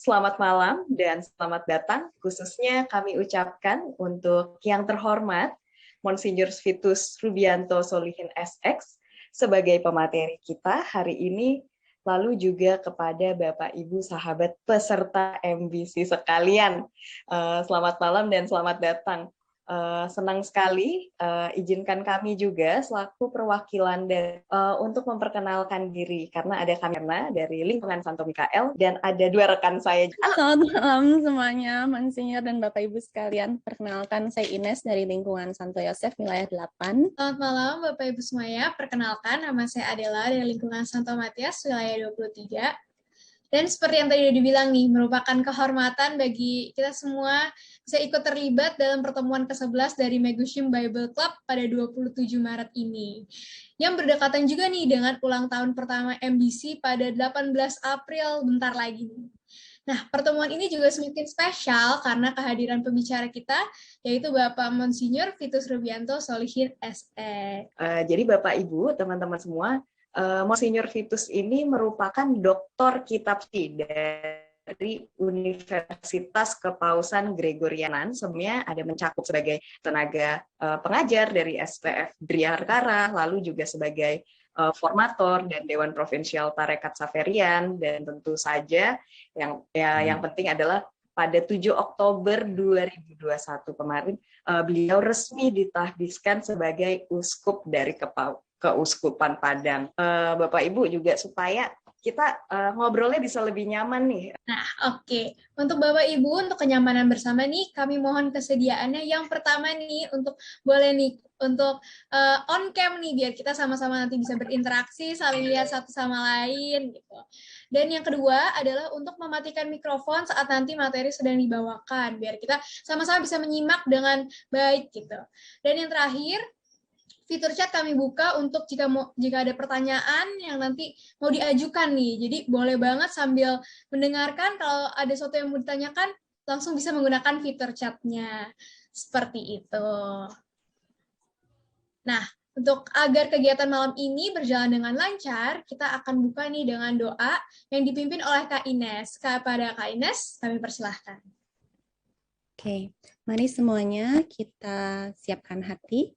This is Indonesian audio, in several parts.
Selamat malam dan selamat datang. Khususnya kami ucapkan untuk yang terhormat Monsinyur Vitus Rubianto Solihin SX sebagai pemateri kita hari ini, lalu juga kepada Bapak Ibu sahabat peserta MBC sekalian. Selamat malam dan selamat datang. Senang sekali, izinkan kami juga selaku perwakilan untuk memperkenalkan diri, karena ada kami dari lingkungan Santo Mikael dan ada dua rekan saya. Selamat malam semuanya, Monsinyur dan Bapak Ibu sekalian. Perkenalkan, saya Ines dari lingkungan Santo Yosef, wilayah 8. Selamat malam Bapak Ibu semuanya, perkenalkan nama saya Adela dari lingkungan Santo Matias, wilayah 23. Dan seperti yang tadi udah dibilang nih, merupakan kehormatan bagi kita semua bisa ikut terlibat dalam pertemuan ke-11 dari Megushim Bible Club pada 27 Maret ini. Yang berdekatan juga nih dengan ulang tahun pertama MBC pada 18 April, bentar lagi nih. Nah, pertemuan ini juga semakin spesial karena kehadiran pembicara kita, yaitu Bapak Monsinyur Vitus Rubianto Solihin SE. Jadi Bapak Ibu, teman-teman semua, Monsinyur Vitus ini merupakan doktor kitab suci dari Universitas Kepausan Gregorianan. Sebelumnya ada mencakup sebagai tenaga pengajar dari STF Driarkara, lalu juga sebagai formator dan Dewan Provinsial Tarekat Saverian, dan tentu saja yang penting adalah pada 7 Oktober 2021 kemarin beliau resmi ditahbiskan sebagai uskup dari Keuskupan Padang. Bapak Ibu juga supaya kita ngobrolnya bisa lebih nyaman nih. Nah, oke. Untuk Bapak Ibu, untuk kenyamanan bersama nih, kami mohon kesediaannya. Yang pertama nih, boleh nih, untuk on cam nih, biar kita sama-sama nanti bisa berinteraksi, saling lihat satu sama lain, gitu. Dan yang kedua adalah untuk mematikan mikrofon saat nanti materi sedang dibawakan, biar kita sama-sama bisa menyimak dengan baik, gitu. Dan yang terakhir, fitur chat kami buka untuk jika ada pertanyaan yang nanti mau diajukan nih. Jadi boleh banget sambil mendengarkan, kalau ada sesuatu yang mau ditanyakan, langsung bisa menggunakan fitur chatnya. Seperti itu. Nah, untuk agar kegiatan malam ini berjalan dengan lancar, kita akan buka nih dengan doa yang dipimpin oleh Kak Ines. Kepada Kak Ines, kami persilahkan. Oke, mari semuanya kita siapkan hati.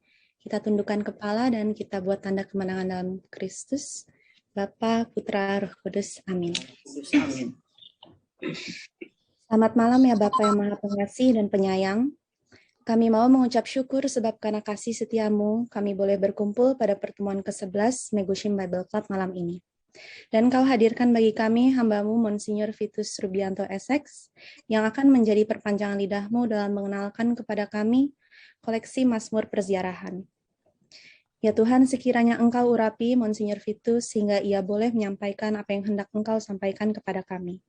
Kita tundukkan kepala dan kita buat tanda kemenangan dalam Kristus. Bapa, Putra, Roh Kudus. Amin. Amin. Selamat malam ya Bapa yang Maha Pengasih dan Penyayang. Kami mau mengucap syukur sebab karena kasih setiamu, kami boleh berkumpul pada pertemuan ke-11 Megushim Bible Club malam ini. Dan kau hadirkan bagi kami hambamu Monsinyur Vitus Rubianto SX, yang akan menjadi perpanjangan lidahmu dalam mengenalkan kepada kami koleksi Mazmur Perziarahan. Ya Tuhan, sekiranya Engkau urapi Monsinyur Vitus sehingga ia boleh menyampaikan apa yang hendak Engkau sampaikan kepada kami.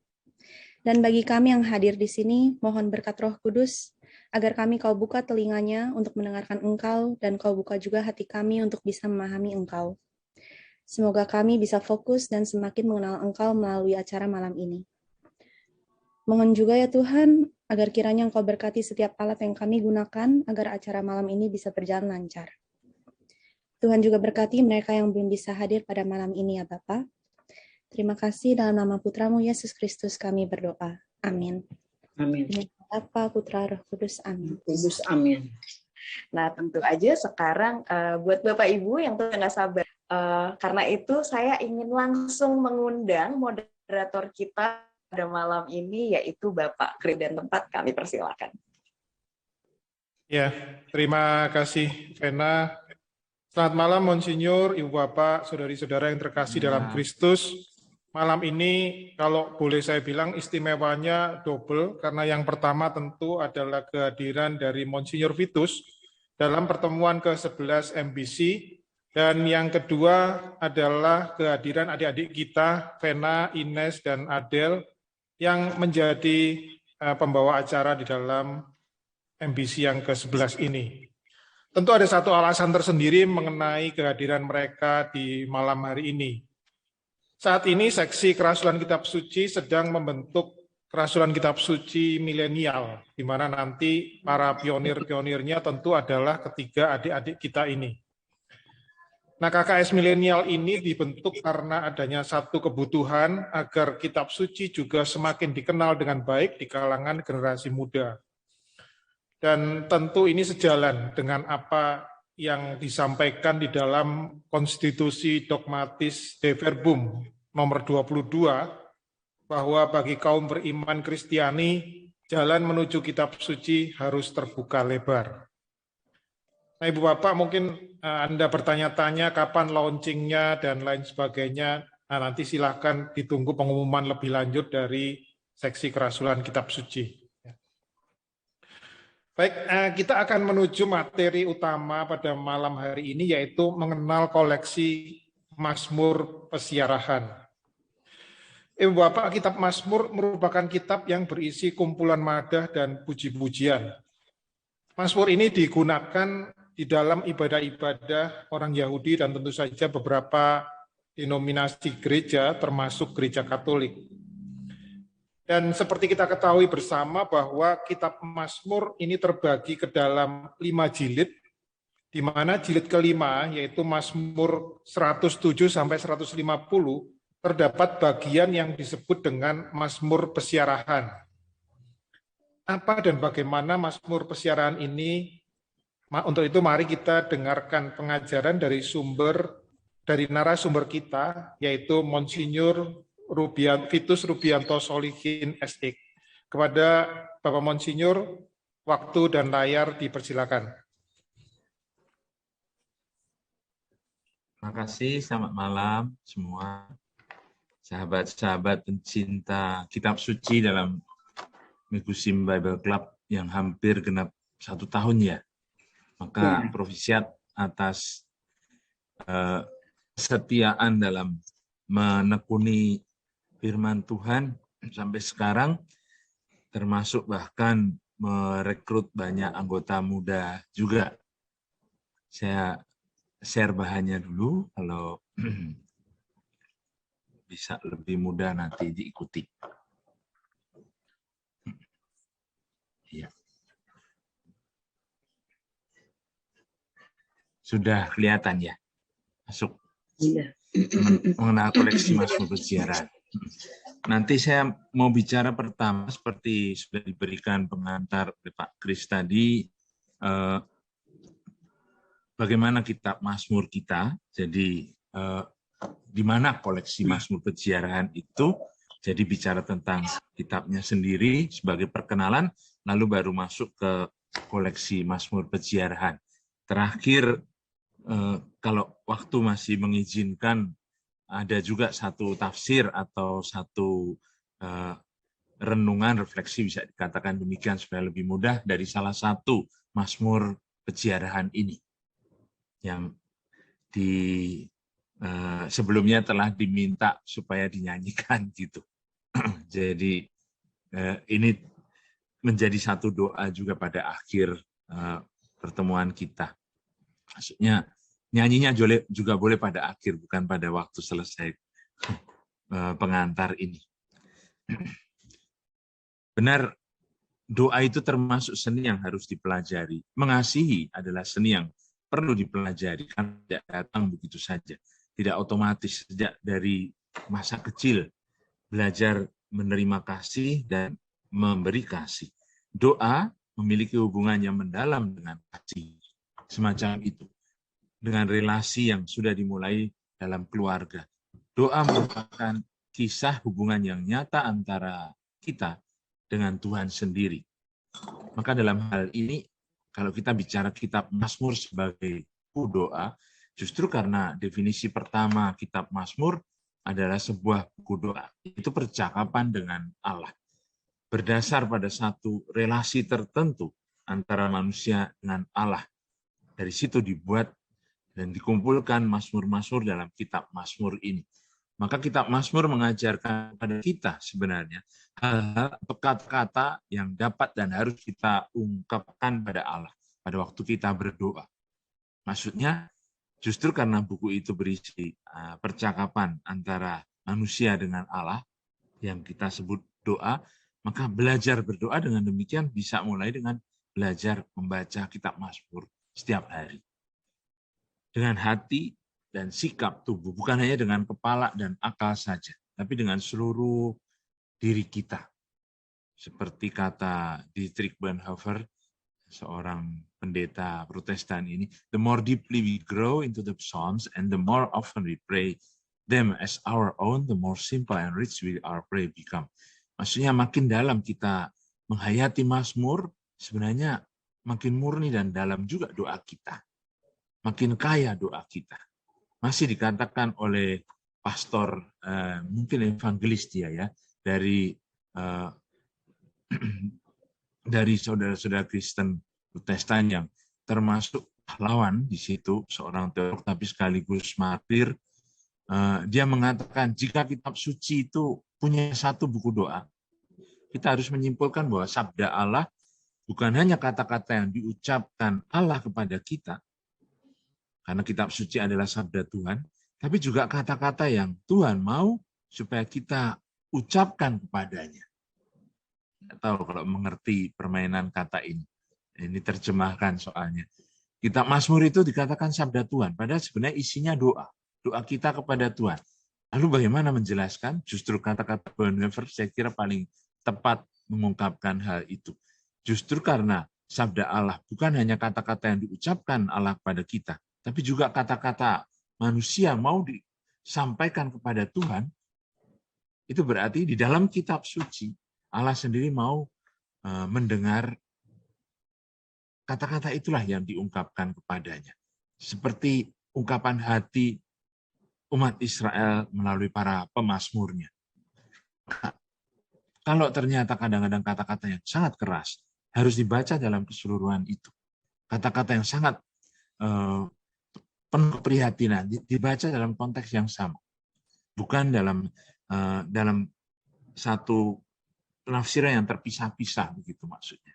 Dan bagi kami yang hadir di sini, mohon berkat Roh Kudus, agar kami kau buka telinganya untuk mendengarkan Engkau, dan kau buka juga hati kami untuk bisa memahami Engkau. Semoga kami bisa fokus dan semakin mengenal Engkau melalui acara malam ini. Mohon juga ya Tuhan, agar kiranya Engkau berkati setiap alat yang kami gunakan, agar acara malam ini bisa berjalan lancar. Tuhan juga berkati mereka yang belum bisa hadir pada malam ini ya Bapa. Terima kasih dalam nama Putramu Yesus Kristus kami berdoa. Amin. Amin. Bapa, Putra, Roh Kudus. Amin. Kudus, amin. Nah, tentu aja sekarang buat Bapak Ibu yang tuh nggak sabar, karena itu saya ingin langsung mengundang moderator kita pada malam ini, yaitu Bapak Kri, dan tempat kami persilakan. Ya, terima kasih Vena. Selamat malam Monsinyur, Ibu Bapak, Saudari-saudara yang terkasih dalam Kristus. Malam ini kalau boleh saya bilang istimewanya double, karena yang pertama tentu adalah kehadiran dari Monsinyur Vitus dalam pertemuan ke-11 MBC, dan yang kedua adalah kehadiran adik-adik kita, Vena, Ines, dan Adel, yang menjadi pembawa acara di dalam MBC yang ke-11 ini. Tentu ada satu alasan tersendiri mengenai kehadiran mereka di malam hari ini. Saat ini seksi kerasulan kitab suci sedang membentuk kerasulan kitab suci milenial, di mana nanti para pionir-pionirnya tentu adalah ketiga adik-adik kita ini. Nah, KKS milenial ini dibentuk karena adanya satu kebutuhan agar kitab suci juga semakin dikenal dengan baik di kalangan generasi muda. Dan tentu ini sejalan dengan apa yang disampaikan di dalam Konstitusi Dogmatis De Verbum nomor 22, bahwa bagi kaum beriman Kristiani, jalan menuju kitab suci harus terbuka lebar. Nah, Ibu Bapak, mungkin Anda bertanya-tanya kapan launchingnya dan lain sebagainya. Nah, nanti silahkan ditunggu pengumuman lebih lanjut dari seksi kerasulan kitab suci. Baik, kita akan menuju materi utama pada malam hari ini, yaitu mengenal koleksi Mazmur Pesiarahan. Ibu Bapak, kitab Mazmur merupakan kitab yang berisi kumpulan madah dan puji-pujian. Mazmur ini digunakan di dalam ibadah-ibadah orang Yahudi dan tentu saja beberapa denominasi gereja, termasuk gereja Katolik. Dan seperti kita ketahui bersama bahwa kitab Mazmur ini terbagi ke dalam 5 jilid, di mana jilid kelima, yaitu Mazmur 107 sampai 150, terdapat bagian yang disebut dengan Mazmur Pesiarahan. Apa dan bagaimana Mazmur Pesiarahan ini? Untuk itu mari kita dengarkan pengajaran dari narasumber kita, yaitu Monsinyur Vitus Rubianto Solihin SX. Kepada Bapak Monsinyur, waktu dan layar dipersilakan. Terima kasih, selamat malam semua. Sahabat-sahabat pencinta kitab suci dalam Megusim Bible Club yang hampir genap 1 tahun ya. Maka Profisiat atas kesetiaan dalam menekuni firman Tuhan sampai sekarang, termasuk bahkan merekrut banyak anggota muda juga. Saya share bahannya dulu, kalau bisa lebih mudah nanti diikuti. Ya. Sudah kelihatan ya? Masuk. Iya. Mengenal koleksi Mazmur Pesiarahan. Nanti saya mau bicara pertama, seperti sudah diberikan pengantar oleh Pak Kris tadi, bagaimana kitab Mazmur kita. Jadi di mana koleksi Mazmur Pesiarahan itu. Jadi bicara tentang kitabnya sendiri sebagai perkenalan, lalu baru masuk ke koleksi Mazmur Pesiarahan. Terakhir, kalau waktu masih mengizinkan, ada juga satu tafsir atau satu renungan, refleksi, bisa dikatakan demikian supaya lebih mudah, dari salah satu Mazmur Pesiarahan ini yang sebelumnya telah diminta supaya dinyanyikan gitu. Jadi ini menjadi satu doa juga pada akhir pertemuan kita. Maksudnya nyanyinya juga boleh pada akhir, bukan pada waktu selesai pengantar ini. Benar, doa itu termasuk seni yang harus dipelajari. Mengasihi adalah seni yang perlu dipelajari, karena tidak datang begitu saja. Tidak otomatis. Sejak dari masa kecil, belajar menerima kasih dan memberi kasih. Doa memiliki hubungan yang mendalam dengan kasih. Semacam itu. Dengan relasi yang sudah dimulai dalam keluarga. Doa merupakan kisah hubungan yang nyata antara kita dengan Tuhan sendiri. Maka dalam hal ini, kalau kita bicara kitab Mazmur sebagai buku doa, justru karena definisi pertama kitab Mazmur adalah sebuah buku doa. Itu percakapan dengan Allah. Berdasar pada satu relasi tertentu antara manusia dengan Allah. Dari situ dibuat dan dikumpulkan Mazmur-Mazmur dalam kitab Mazmur ini. Maka kitab Mazmur mengajarkan pada kita sebenarnya hal-hal atau kata-kata yang dapat dan harus kita ungkapkan pada Allah pada waktu kita berdoa. Maksudnya justru karena buku itu berisi percakapan antara manusia dengan Allah yang kita sebut doa, maka belajar berdoa dengan demikian bisa mulai dengan belajar membaca kitab Mazmur setiap hari. Dengan hati dan sikap tubuh, bukan hanya dengan kepala dan akal saja, tapi dengan seluruh diri kita. Seperti kata Dietrich Bonhoeffer, seorang pendeta Protestan ini, the more deeply we grow into the Psalms and the more often we pray them as our own, the more simple and rich we our prayer become. Maksudnya makin dalam kita menghayati Mazmur, sebenarnya makin murni dan dalam juga doa kita. Makin kaya doa kita. Masih dikatakan oleh pastor, mungkin evangelis dia ya, dari saudara-saudara Kristen Protestan yang termasuk pahlawan di situ, seorang teolog tapi sekaligus martir. Dia mengatakan jika kitab suci itu punya satu buku doa, kita harus menyimpulkan bahwa sabda Allah bukan hanya kata-kata yang diucapkan Allah kepada kita, karena kitab suci adalah sabda Tuhan, tapi juga kata-kata yang Tuhan mau supaya kita ucapkan kepadanya. Tidak tahu kalau mengerti permainan kata ini. Ini terjemahkan soalnya. Kitab Mazmur itu dikatakan sabda Tuhan, padahal sebenarnya isinya doa. Doa kita kepada Tuhan. Lalu bagaimana menjelaskan? Justru kata-kata Bonhoeffer saya kira paling tepat mengungkapkan hal itu. Justru karena sabda Allah bukan hanya kata-kata yang diucapkan Allah kepada kita, tapi juga kata-kata manusia mau disampaikan kepada Tuhan, itu berarti di dalam kitab suci, Allah sendiri mau mendengar kata-kata itulah yang diungkapkan kepadanya. Seperti ungkapan hati umat Israel melalui para pemazmurnya. Kalau ternyata kadang-kadang kata-kata yang sangat keras, harus dibaca dalam keseluruhan itu. Kata-kata yang sangat penuh keprihatinan dibaca dalam konteks yang sama, bukan dalam satu penafsiran yang terpisah-pisah, begitu maksudnya.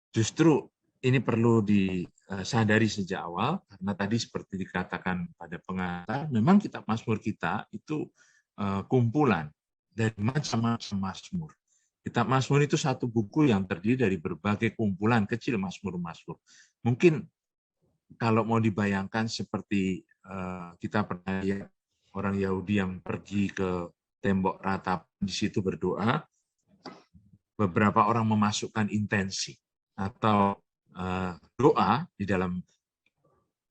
Justru ini perlu disadari sejak awal, karena tadi seperti dikatakan pada pengantar, memang kitab Mazmur kita itu kumpulan dari macam-macam Mazmur. Kitab Mazmur itu satu buku yang terdiri dari berbagai kumpulan kecil Mazmur-Mazmur. Mungkin kalau mau dibayangkan seperti kita pernah lihat orang Yahudi yang pergi ke tembok ratap, di situ berdoa, beberapa orang memasukkan intensi atau doa di dalam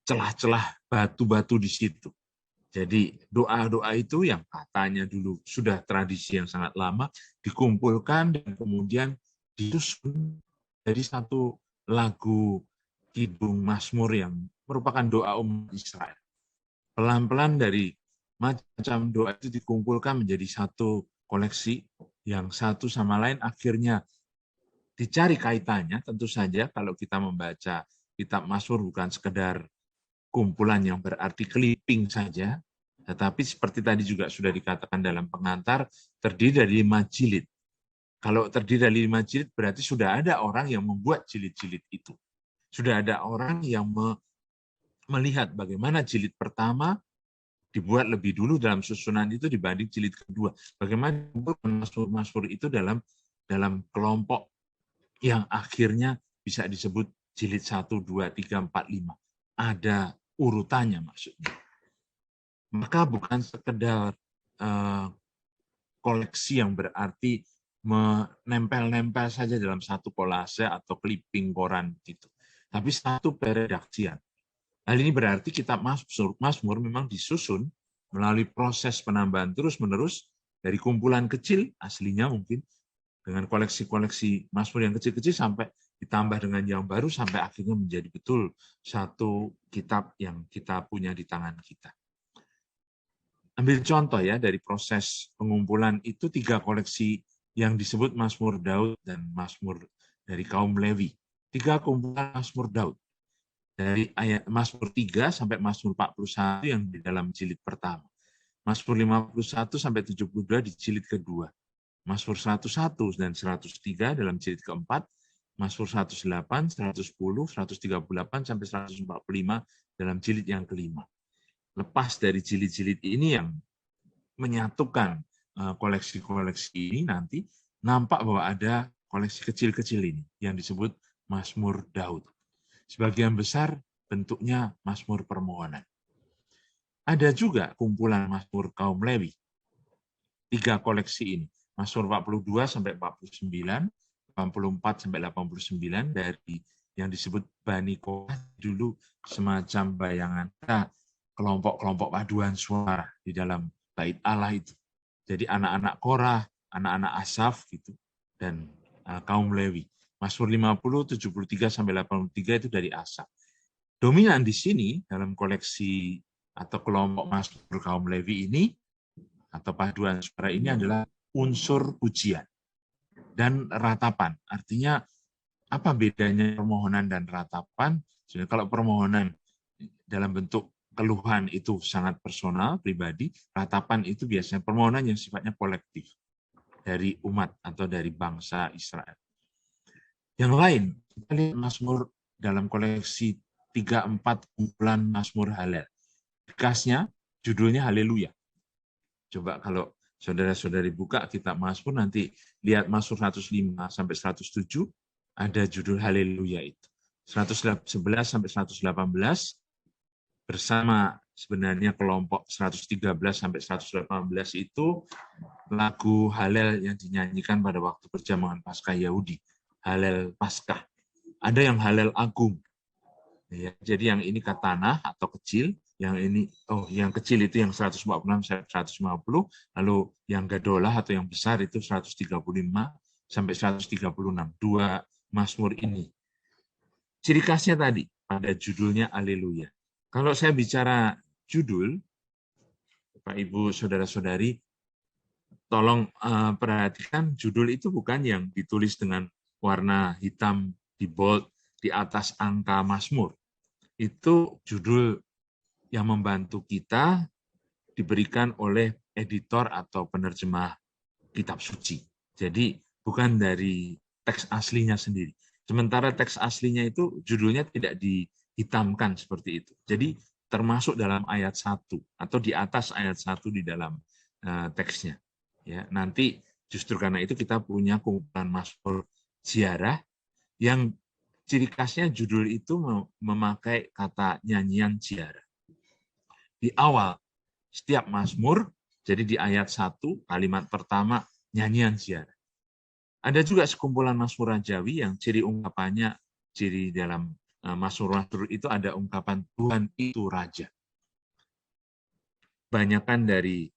celah-celah batu-batu di situ. Jadi doa-doa itu yang katanya dulu sudah tradisi yang sangat lama, dikumpulkan dan kemudian disusun jadi satu lagu kidung Mazmur yang merupakan doa umat Israel. Pelan-pelan dari macam doa itu dikumpulkan menjadi satu koleksi yang satu sama lain akhirnya dicari kaitannya. Tentu saja kalau kita membaca kitab Mazmur bukan sekedar kumpulan yang berarti clipping saja, tetapi seperti tadi juga sudah dikatakan dalam pengantar, terdiri dari 5 jilid. Kalau terdiri dari 5 jilid berarti sudah ada orang yang membuat jilid-jilid itu. Sudah ada orang yang melihat bagaimana jilid pertama dibuat lebih dulu dalam susunan itu dibanding jilid kedua. Bagaimana Mazmur-Mazmur itu dalam kelompok yang akhirnya bisa disebut jilid 1, 2, 3, 4, 5. Ada urutannya maksudnya. Maka bukan sekedar koleksi yang berarti menempel-nempel saja dalam satu kolase atau clipping koran gitu. Tapi satu peredaksian. Hal ini berarti kitab Mazmur memang disusun melalui proses penambahan terus-menerus dari kumpulan kecil, aslinya mungkin, dengan koleksi-koleksi Mazmur yang kecil-kecil sampai ditambah dengan yang baru sampai akhirnya menjadi betul satu kitab yang kita punya di tangan kita. Ambil contoh ya dari proses pengumpulan itu 3 koleksi yang disebut Mazmur Daud dan Mazmur dari kaum Lewi. 3 kumpulan Mazmur Daud. Dari ayat Mazmur 3 sampai Mazmur 41 yang di dalam jilid pertama. Mazmur 51 sampai 72 di jilid kedua. Mazmur 101 dan 103 dalam jilid keempat. Mazmur 108, 110, 138 sampai 145 dalam jilid yang kelima. Lepas dari jilid-jilid ini yang menyatukan koleksi-koleksi ini nanti nampak bahwa ada koleksi kecil-kecil ini yang disebut Mazmur Daud. Sebagian besar bentuknya Mazmur permohonan. Ada juga kumpulan Mazmur kaum Lewi. 3 koleksi ini. Mazmur 42 sampai 49, 84 sampai 89 dari yang disebut Bani Korah, dulu semacam bayangan kelompok-kelompok paduan suara di dalam bait Allah itu. Jadi anak-anak Korah, anak-anak Asaf gitu, dan kaum Lewi. Mazmur 50, 73 sampai 83 itu dari Asaf. Dominan di sini dalam koleksi atau kelompok Mazmur kaum Lewi ini atau paduan suara ini adalah unsur pujian dan ratapan. Artinya apa bedanya permohonan dan ratapan? Jadi kalau permohonan dalam bentuk keluhan itu sangat personal, pribadi, ratapan itu biasanya permohonan yang sifatnya kolektif dari umat atau dari bangsa Israel. Yang lain, kita lihat Mazmur dalam koleksi 3-4 kumpulan Mazmur Halel. Khasnya judulnya Haleluya. Coba kalau saudara-saudari buka kitab Mazmur, nanti lihat Mazmur 105 sampai 107, ada judul Haleluya itu. 111 sampai 118 bersama sebenarnya kelompok 113 sampai 118 itu lagu Halel yang dinyanyikan pada waktu perjamuan Paskah Yahudi, Halel Paskah. Ada yang Halel Agung. Ya, jadi yang ini katanah atau kecil, yang ini yang kecil itu yang 146 sampai 150, lalu yang gadolah atau yang besar itu 135 sampai 136. 2 Mazmur ini. Ciri khasnya tadi pada judulnya Haleluya. Kalau saya bicara judul, Bapak Ibu saudara-saudari, tolong perhatikan judul itu bukan yang ditulis dengan warna hitam di bold di atas angka Mazmur. Itu judul yang membantu kita diberikan oleh editor atau penerjemah kitab suci. Jadi bukan dari teks aslinya sendiri. Sementara teks aslinya itu judulnya tidak dihitamkan seperti itu. Jadi termasuk dalam ayat 1 atau di atas ayat 1 di dalam teksnya. Ya, nanti justru karena itu kita punya kumpulan Mazmur ziarah yang ciri khasnya judul itu memakai kata nyanyian ziarah. Di awal setiap Mazmur, jadi di ayat 1, kalimat pertama, nyanyian ziarah. Ada juga sekumpulan Mazmur Rajawi yang ciri ungkapannya, ciri dalam Mazmur itu ada ungkapan Tuhan itu Raja. Banyakan dari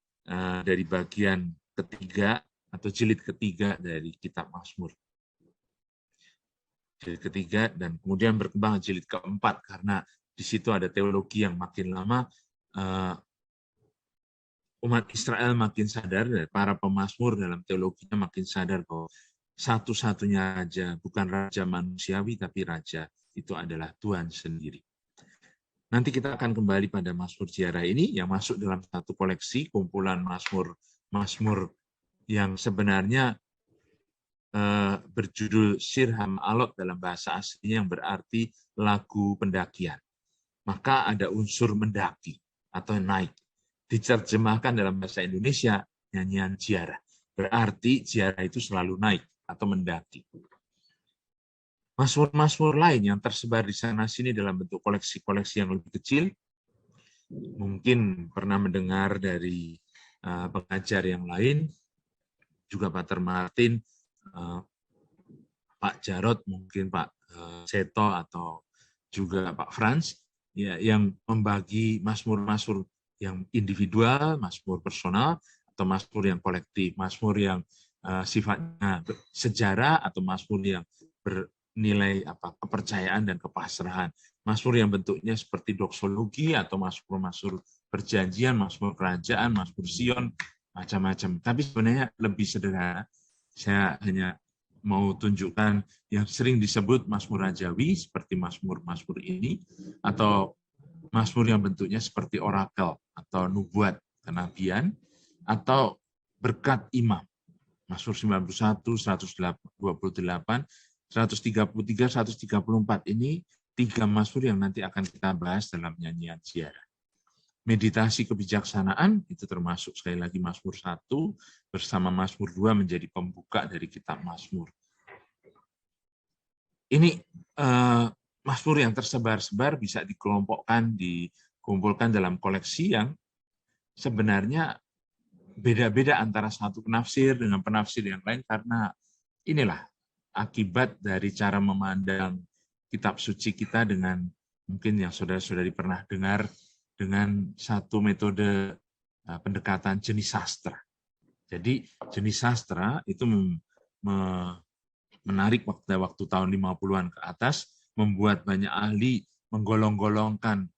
bagian ketiga atau jilid ketiga dari kitab Mazmur. Jilid ketiga dan kemudian berkembang jilid keempat karena di situ ada teologi yang makin lama umat Israel makin sadar, dan para pemazmur dalam teologinya makin sadar bahwa satu-satunya raja bukan raja manusiawi tapi raja itu adalah Tuhan sendiri. Nanti kita akan kembali pada Mazmur ziarah ini yang masuk dalam satu koleksi kumpulan Mazmur yang sebenarnya berjudul Shir HaMa'alot dalam bahasa aslinya yang berarti lagu pendakian. Maka ada unsur mendaki atau naik. Diterjemahkan dalam bahasa Indonesia nyanyian ziarah. Berarti ziarah itu selalu naik atau mendaki. Mazmur-mazmur lain yang tersebar di sana-sini dalam bentuk koleksi-koleksi yang lebih kecil, mungkin pernah mendengar dari pengajar yang lain, juga Pater Martin, Pak Jarod, mungkin Pak Seto, atau juga Pak Frans, ya, yang membagi mazmur-mazmur yang individual, mazmur personal, atau mazmur yang kolektif, mazmur yang sifatnya sejarah, atau mazmur yang bernilai kepercayaan dan kepasrahan, mazmur yang bentuknya seperti doksologi atau mazmur-mazmur perjanjian, mazmur kerajaan, mazmur Sion, macam-macam. Tapi sebenarnya lebih sederhana. Saya hanya mau tunjukkan yang sering disebut mazmur rajawi seperti mazmur-mazmur ini, atau mazmur yang bentuknya seperti orakel atau nubuat kenabian, atau berkat imam. Mazmur 91, 128, 133, 134 ini 3 mazmur yang nanti akan kita bahas dalam nyanyian ziarah. Meditasi kebijaksanaan itu termasuk sekali lagi Mazmur 1 bersama Mazmur 2 menjadi pembuka dari kitab Mazmur. Ini Mazmur yang tersebar-sebar bisa dikelompokkan di dikumpulkan dalam koleksi yang sebenarnya beda-beda antara satu penafsir dengan penafsir yang lain, karena inilah akibat dari cara memandang kitab suci kita dengan mungkin yang saudara-saudari pernah dengar dengan satu metode pendekatan jenis sastra. Jadi jenis sastra itu menarik waktu tahun 50-an ke atas, membuat banyak ahli menggolong-golongkan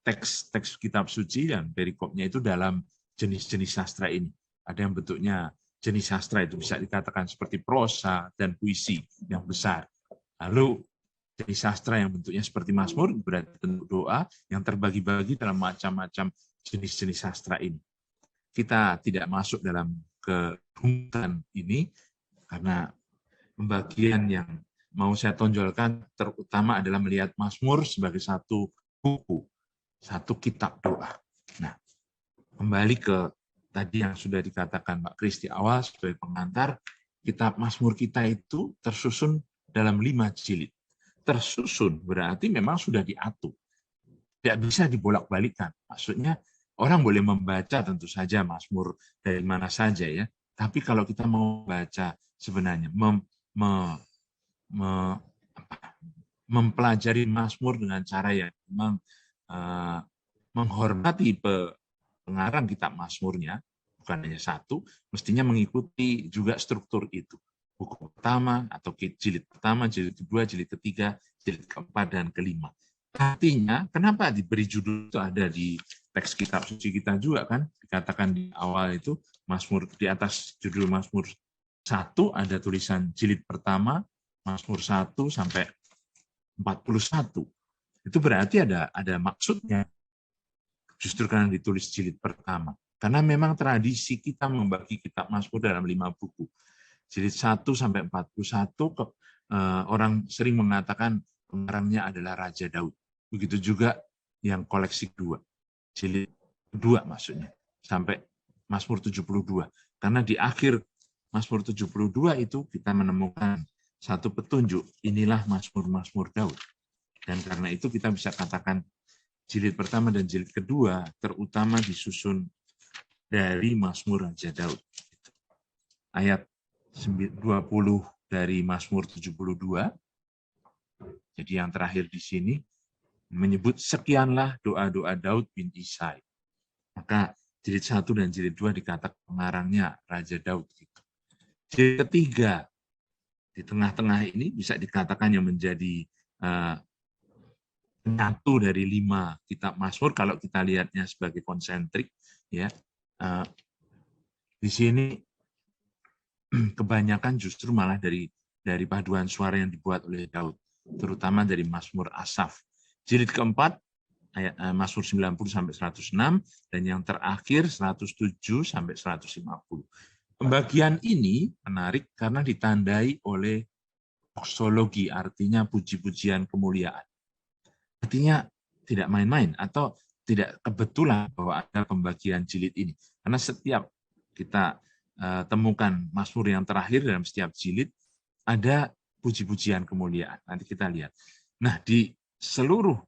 teks kitab suci dan perikopnya itu dalam jenis-jenis sastra ini. Ada yang bentuknya jenis sastra itu bisa dikatakan seperti prosa dan puisi yang besar. Lalu jenis sastra yang bentuknya seperti Mazmur berarti bentuk doa yang terbagi-bagi dalam macam-macam jenis-jenis sastra ini. Kita tidak masuk dalam kerumitan ini karena pembagian yang mau saya tonjolkan terutama adalah melihat Mazmur sebagai satu buku, satu kitab doa. Nah, kembali ke tadi yang sudah dikatakan Mbak Kris di awal sebagai pengantar, kitab Mazmur kita itu tersusun dalam 5 jilid. Tersusun berarti memang sudah diatur. Tidak bisa dibolak-balikkan. Maksudnya orang boleh membaca tentu saja Mazmur dari mana saja ya. Tapi kalau kita mau baca sebenarnya mempelajari Mazmur dengan cara yang memang menghormati pengarang kitab Mazmurnya, bukan hanya satu, mestinya mengikuti juga struktur itu. Buku pertama atau jilid pertama, jilid kedua, jilid ketiga, jilid keempat, dan kelima. Artinya, kenapa diberi judul itu ada di teks kitab suci kita juga kan? Dikatakan di awal itu, Mazmur di atas judul Mazmur 1 ada tulisan jilid pertama, Mazmur 1 sampai 41. Itu berarti ada maksudnya. Justru karena ditulis jilid pertama. Karena memang tradisi kita membagi kitab Mazmur dalam 5 buku. Jilid 1 sampai 41, orang sering mengatakan pengarangnya adalah Raja Daud. Begitu juga yang koleksi kedua. Jilid kedua maksudnya. Sampai Mazmur 72. Karena di akhir Mazmur 72 itu kita menemukan satu petunjuk. Inilah Mazmur-Mazmur Daud. Dan karena itu kita bisa katakan jilid pertama dan jilid kedua terutama disusun dari Mazmur Raja Daud. Ayat 20 dari Mazmur 72. Jadi yang terakhir di sini menyebut sekianlah doa-doa Daud bin Isai. Maka jilid 1 dan jilid 2 dikatakan pengarangnya Raja Daud. Jilid ketiga di tengah-tengah ini bisa dikatakan yang menjadi penyatu dari 5 kitab Mazmur kalau kita lihatnya sebagai konsentrik ya. Di sini kebanyakan justru malah dari paduan suara yang dibuat oleh Daud, terutama dari Mazmur Asaf. Jilid keempat ayat Mazmur 90 sampai 106 dan yang terakhir 107 sampai 150. Pembagian ini menarik karena ditandai oleh doxologi, artinya puji-pujian kemuliaan. Artinya tidak main-main atau tidak kebetulan bahwa ada pembagian jilid ini. Karena setiap kita temukan Mazmur yang terakhir dalam setiap jilid, ada puji-pujian kemuliaan. Nanti kita lihat. Nah, di seluruh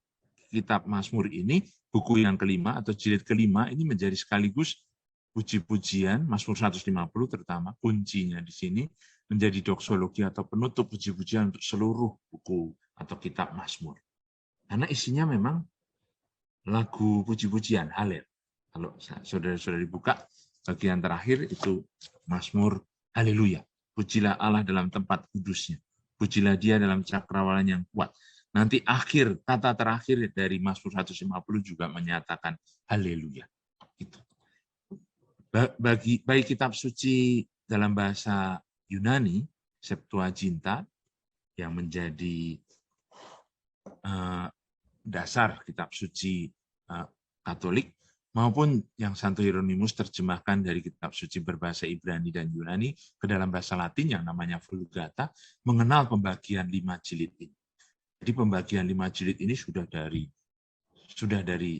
kitab Mazmur ini, buku yang kelima atau jilid kelima ini menjadi sekaligus puji-pujian, Mazmur 150 terutama, kuncinya di sini menjadi doxologi atau penutup puji-pujian untuk seluruh buku atau kitab Mazmur. Karena isinya memang lagu puji-pujian, Halel. Kalau saudara-saudara dibuka, bagian terakhir itu Mazmur Haleluya. Pujilah Allah dalam tempat kudusnya. Pujilah dia dalam cakrawala yang kuat. Nanti akhir, kata terakhir dari Mazmur 150 juga menyatakan Haleluya. Itu. Bagi kitab suci dalam bahasa Yunani, Septuaginta, yang menjadi dasar kitab suci Katolik, maupun yang Santo Hieronymus terjemahkan dari kitab suci berbahasa Ibrani dan Yunani ke dalam bahasa Latin yang namanya Vulgata, mengenal pembagian 5 jilid ini. Jadi pembagian 5 jilid ini sudah dari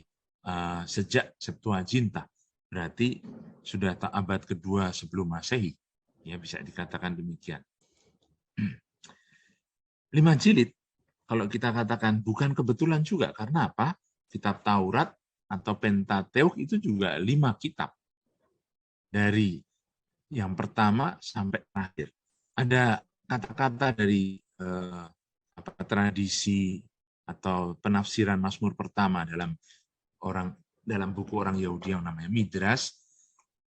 sejak Septuaginta, berarti sudah abad kedua sebelum Masehi, ya bisa dikatakan demikian. 5 jilid, kalau kita katakan bukan kebetulan juga, karena apa? kitab Taurat atau Pentateuk itu juga 5 kitab. Dari yang pertama sampai terakhir. Ada kata-kata dari tradisi atau penafsiran Mazmur pertama dalam buku orang Yahudi yang namanya Midrash.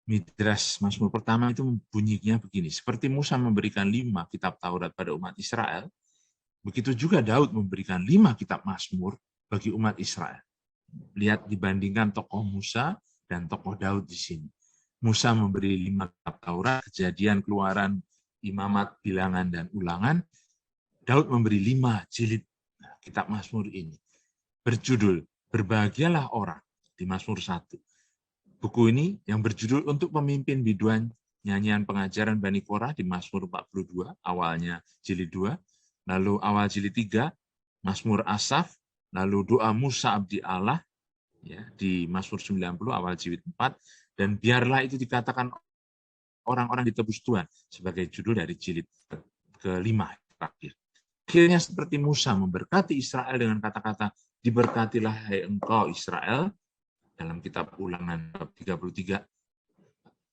Midrash Mazmur pertama itu bunyinya begini, seperti Musa memberikan 5 kitab Taurat pada umat Israel, begitu juga Daud memberikan 5 kitab Mazmur bagi umat Israel. Lihat dibandingkan tokoh Musa dan tokoh Daud di sini. Musa memberi 5 kitab Taurat, Kejadian, Keluaran, Imamat, Bilangan, dan Ulangan. Daud memberi 5 jilid kitab Mazmur ini. Berjudul, Berbahagialah Orang, di Mazmur 1. Buku ini yang berjudul Untuk Pemimpin Biduan Nyanyian Pengajaran Bani Korah di Mazmur 42, awalnya jilid 2. Lalu awal jilid 3, Mazmur Asaf. Lalu doa Musa Abdi Allah, ya, di Mazmur 90, awal jilid 4. Dan biarlah itu dikatakan orang-orang ditebus Tuhan sebagai judul dari jilid ke-5 terakhir. Akhirnya seperti Musa memberkati Israel dengan kata-kata, diberkatilah hai engkau Israel, dalam kitab Ulangan bab 33,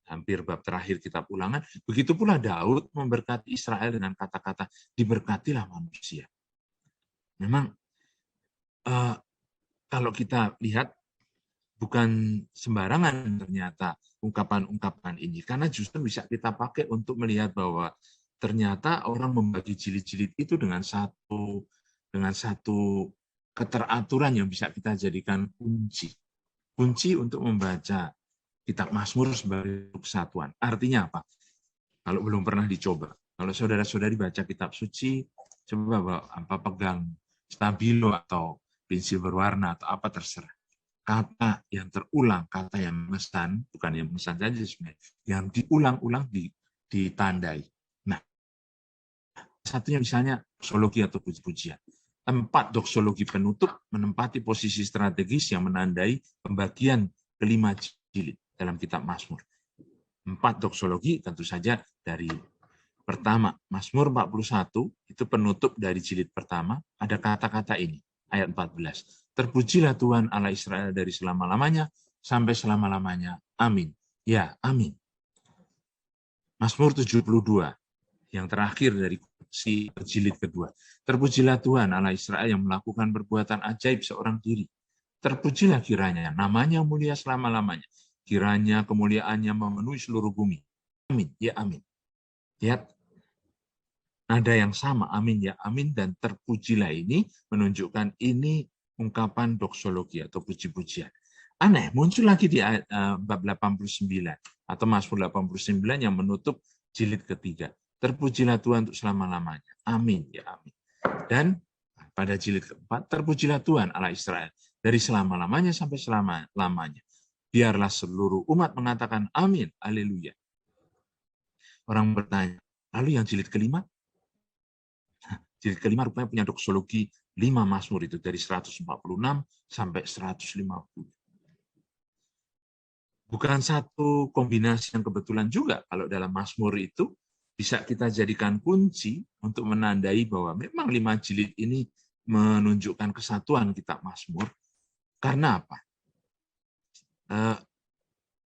hampir bab terakhir kitab Ulangan. Begitu pula Daud memberkati Israel dengan kata-kata, diberkatilah manusia. Memang kalau kita lihat, bukan sembarangan ternyata ungkapan-ungkapan ini, karena justru bisa kita pakai untuk melihat bahwa ternyata orang membagi jilid-jilid itu dengan satu keteraturan yang bisa kita jadikan kunci untuk membaca kitab Mazmur sebagai kesatuan. Artinya apa? Kalau belum pernah dicoba, kalau saudara-saudari baca kitab suci, coba pegang stabilo atau pensil berwarna atau apa terserah. Kata yang terulang, kata yang memesan, bukan yang memesan saja sebenarnya, yang diulang-ulang ditandai. Nah, satunya misalnya doksologi atau puji-pujian. Tempat doksologi penutup menempati posisi strategis yang menandai pembagian ke-5 jilid dalam kitab Mazmur. 4 doksologi tentu saja dari pertama, Mazmur 41, itu penutup dari jilid pertama, ada kata-kata ini, ayat 14. Terpujilah Tuhan Allah Israel dari selama-lamanya sampai selama-lamanya. Amin. Ya, amin. Mazmur 72, yang terakhir dari si jilid kedua. Terpujilah Tuhan Allah Israel yang melakukan perbuatan ajaib seorang diri. Terpujilah kiranya, namanya mulia selama-lamanya. Kiranya kemuliaannya memenuhi seluruh bumi. Amin. Ya, amin. Lihat, nada yang sama, amin ya amin, dan terpujilah ini menunjukkan ini ungkapan doksologi atau puji-pujian. Aneh, muncul lagi di bab 89 atau Mazmur 89 yang menutup jilid ketiga. Terpujilah Tuhan untuk selama-lamanya. Amin ya amin. Dan pada jilid keempat, terpujilah Tuhan Allah Israel dari selama-lamanya sampai selama-lamanya. Biarlah seluruh umat mengatakan amin, haleluya. Orang bertanya, lalu yang jilid kelima? Jilid kelima rupanya punya doksologi 5 Mazmur itu dari 146 sampai 150. Bukan satu kombinasi yang kebetulan juga kalau dalam Mazmur itu bisa kita jadikan kunci untuk menandai bahwa memang 5 jilid ini menunjukkan kesatuan kitab Mazmur. Karena apa?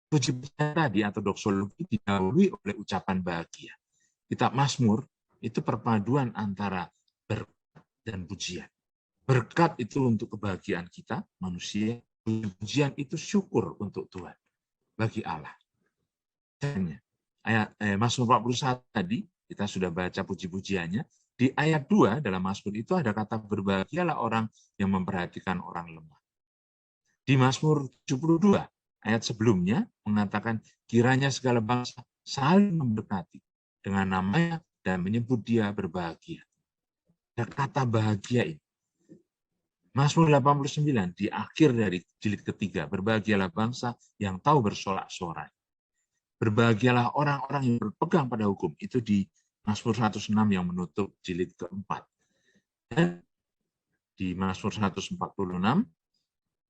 Puji-pujian tadi atau doksologi didahului oleh ucapan bahagia. Kitab Mazmur itu perpaduan antara berkat dan pujian. Berkat itu untuk kebahagiaan kita, manusia. Pujian itu syukur untuk Tuhan, bagi Allah. Ayat Mazmur 41 tadi, kita sudah baca puji-pujiannya. Di ayat 2 dalam Mazmur itu ada kata berbahagialah orang yang memperhatikan orang lemah. Di Mazmur 72, ayat sebelumnya mengatakan kiranya segala bangsa saling memberkati dengan namanya dan menyebut dia berbahagia. Ada kata bahagia ini. Mazmur 89 di akhir dari jilid ketiga, berbahagialah bangsa yang tahu bersorak-sorai. Berbahagialah orang-orang yang berpegang pada hukum. Itu di Mazmur 106 yang menutup jilid keempat. Dan di Mazmur 146,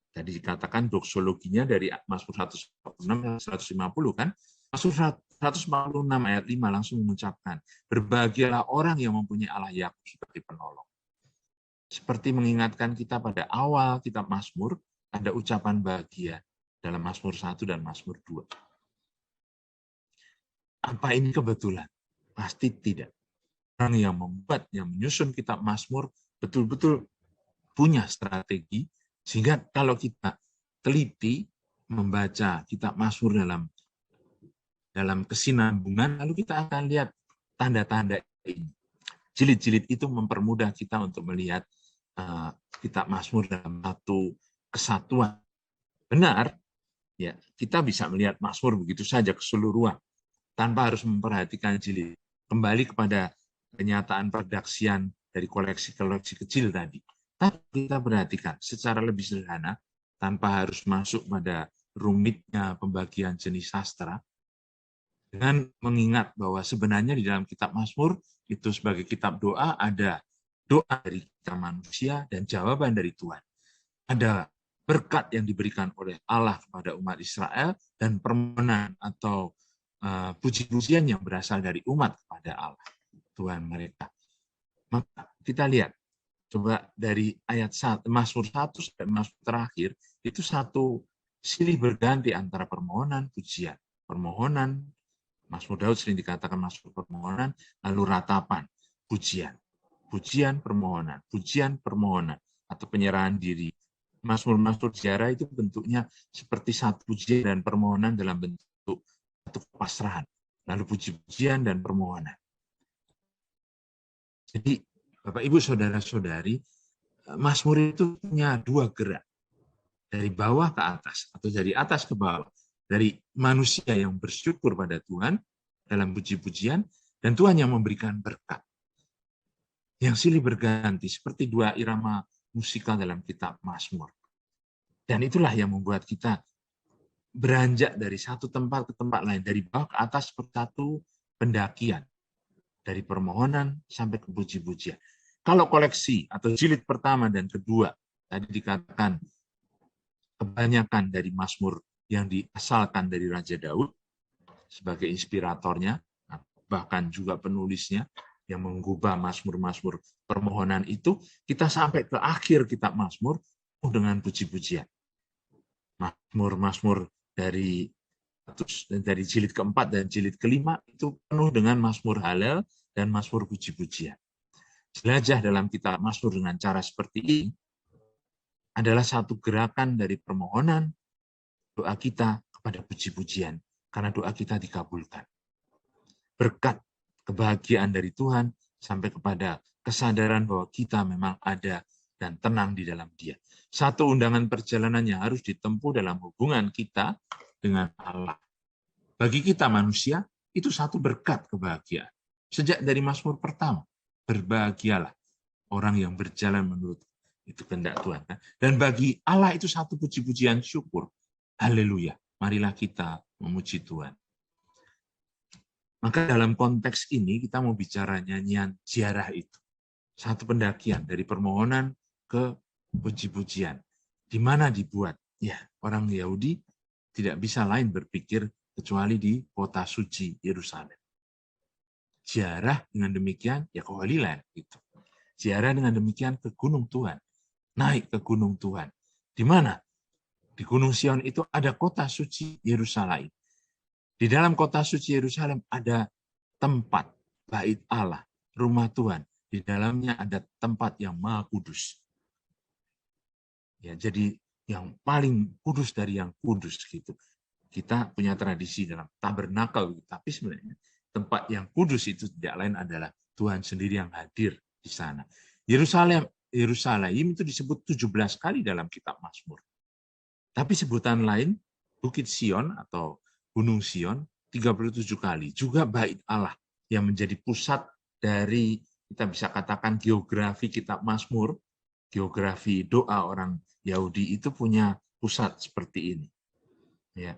tadi dikatakan doksologinya dari Mazmur 146 dan 150 kan. Mazmur 146 ayat 5 langsung mengucapkan, berbahagialah orang yang mempunyai Allah Yakub sebagai penolong. Seperti mengingatkan kita pada awal kitab Mazmur, ada ucapan bahagia dalam Mazmur 1 dan Mazmur 2. Apa ini kebetulan? Pasti tidak. Orang yang membuat, yang menyusun kitab Mazmur betul-betul punya strategi, sehingga kalau kita teliti membaca kitab Mazmur dalam kesinambungan, lalu kita akan lihat tanda-tanda ini. Jilid-jilid itu mempermudah kita untuk melihat kitab Mazmur dalam satu kesatuan. Benar, ya, kita bisa melihat Mazmur begitu saja keseluruhan tanpa harus memperhatikan jilid. Kembali kepada kenyataan perdaksian dari koleksi-koleksi kecil tadi. Tapi kita perhatikan secara lebih sederhana, tanpa harus masuk pada rumitnya pembagian jenis sastra, dengan mengingat bahwa sebenarnya di dalam kitab Mazmur itu sebagai kitab doa, ada doa dari kita manusia dan jawaban dari Tuhan. Ada berkat yang diberikan oleh Allah kepada umat Israel dan permohonan atau puji-pujian yang berasal dari umat kepada Allah, Tuhan mereka. Maka kita lihat, coba dari ayat Mazmur 1 sampai Mazmur terakhir, itu satu silih berganti antara permohonan, pujian. Permohonan, Mazmur Daud sering dikatakan Mazmur permohonan, lalu ratapan, pujian. Pujian, permohonan, pujian, permohonan, atau penyerahan diri. Mazmur-mazmur ziarah itu bentuknya seperti satu pujian dan permohonan dalam bentuk satu pasrahan. Lalu puji-pujian dan permohonan. Jadi, Bapak, Ibu, Saudara-saudari, Mazmur itu punya dua gerak. Dari bawah ke atas, atau dari atas ke bawah. Dari manusia yang bersyukur pada Tuhan dalam puji-pujian, dan Tuhan yang memberikan berkat. Yang silih berganti, seperti dua irama musikal dalam kitab Mazmur. Dan itulah yang membuat kita beranjak dari satu tempat ke tempat lain, dari bawah ke atas seperti satu pendakian. Dari permohonan sampai ke puji-pujian. Kalau koleksi atau jilid pertama dan kedua, tadi dikatakan kebanyakan dari Mazmur yang diasalkan dari Raja Daud sebagai inspiratornya, bahkan juga penulisnya yang mengubah Mazmur-Mazmur permohonan itu, kita sampai ke akhir kitab Mazmur dengan puji-pujian. Mazmur-Mazmur dari jilid keempat dan jilid kelima itu penuh dengan Mazmur Halel dan Mazmur puji-pujian. Jelajah dalam kitab Mazmur dengan cara seperti ini adalah satu gerakan dari permohonan, doa kita kepada puji-pujian, karena doa kita dikabulkan. Berkat, kebahagiaan dari Tuhan, sampai kepada kesadaran bahwa kita memang ada dan tenang di dalam Dia. Satu undangan perjalanan yang harus ditempuh dalam hubungan kita dengan Allah. Bagi kita manusia, itu satu berkat kebahagiaan. Sejak dari Mazmur pertama, berbahagialah orang yang berjalan menurut itu kehendak Tuhan. Dan bagi Allah itu satu puji-pujian syukur. Haleluya, marilah kita memuji Tuhan. Maka dalam konteks ini kita mau bicara nyanyian ziarah itu. Satu pendakian dari permohonan ke puji-pujian. Di mana dibuat? Ya, orang Yahudi tidak bisa lain berpikir kecuali di kota suci Yerusalem. Ziarah dengan demikian ya ke Holy Land gitu. Ziarah dengan demikian ke gunung Tuhan. Naik ke gunung Tuhan. Di mana? Di Gunung Sion itu ada kota suci Yerusalem. Di dalam kota suci Yerusalem ada tempat bait Allah, rumah Tuhan. Di dalamnya ada tempat yang maha kudus. Ya, jadi yang paling kudus dari yang kudus gitu. Kita punya tradisi dalam tabernakel, tapi sebenarnya tempat yang kudus itu tidak lain adalah Tuhan sendiri yang hadir di sana. Yerusalem itu disebut 17 kali dalam kitab Mazmur. Tapi sebutan lain, Bukit Sion atau Gunung Sion, 37 kali. Juga bait Allah yang menjadi pusat dari, kita bisa katakan, geografi kitab Mazmur, geografi doa orang Yahudi itu punya pusat seperti ini. Ya.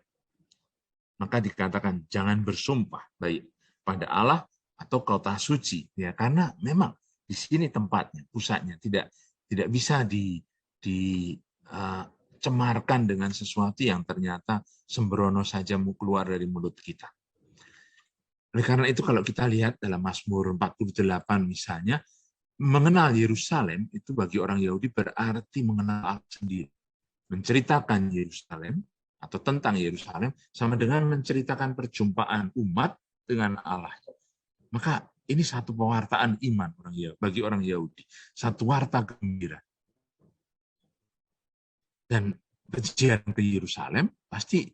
Maka dikatakan, jangan bersumpah baik pada Allah atau kota suci. Ya, karena memang di sini tempatnya, pusatnya. Tidak bisa cemarkan dengan sesuatu yang ternyata sembrono saja mau keluar dari mulut kita. Oleh karena itu kalau kita lihat dalam Mazmur 48 misalnya, mengenal Yerusalem itu bagi orang Yahudi berarti mengenal Allah sendiri. menceritakan Yerusalem atau tentang Yerusalem sama dengan menceritakan perjumpaan umat dengan Allah. Maka ini satu pewartaan iman bagi orang Yahudi, satu warta gembira. Dan pergian ke Yerusalem pasti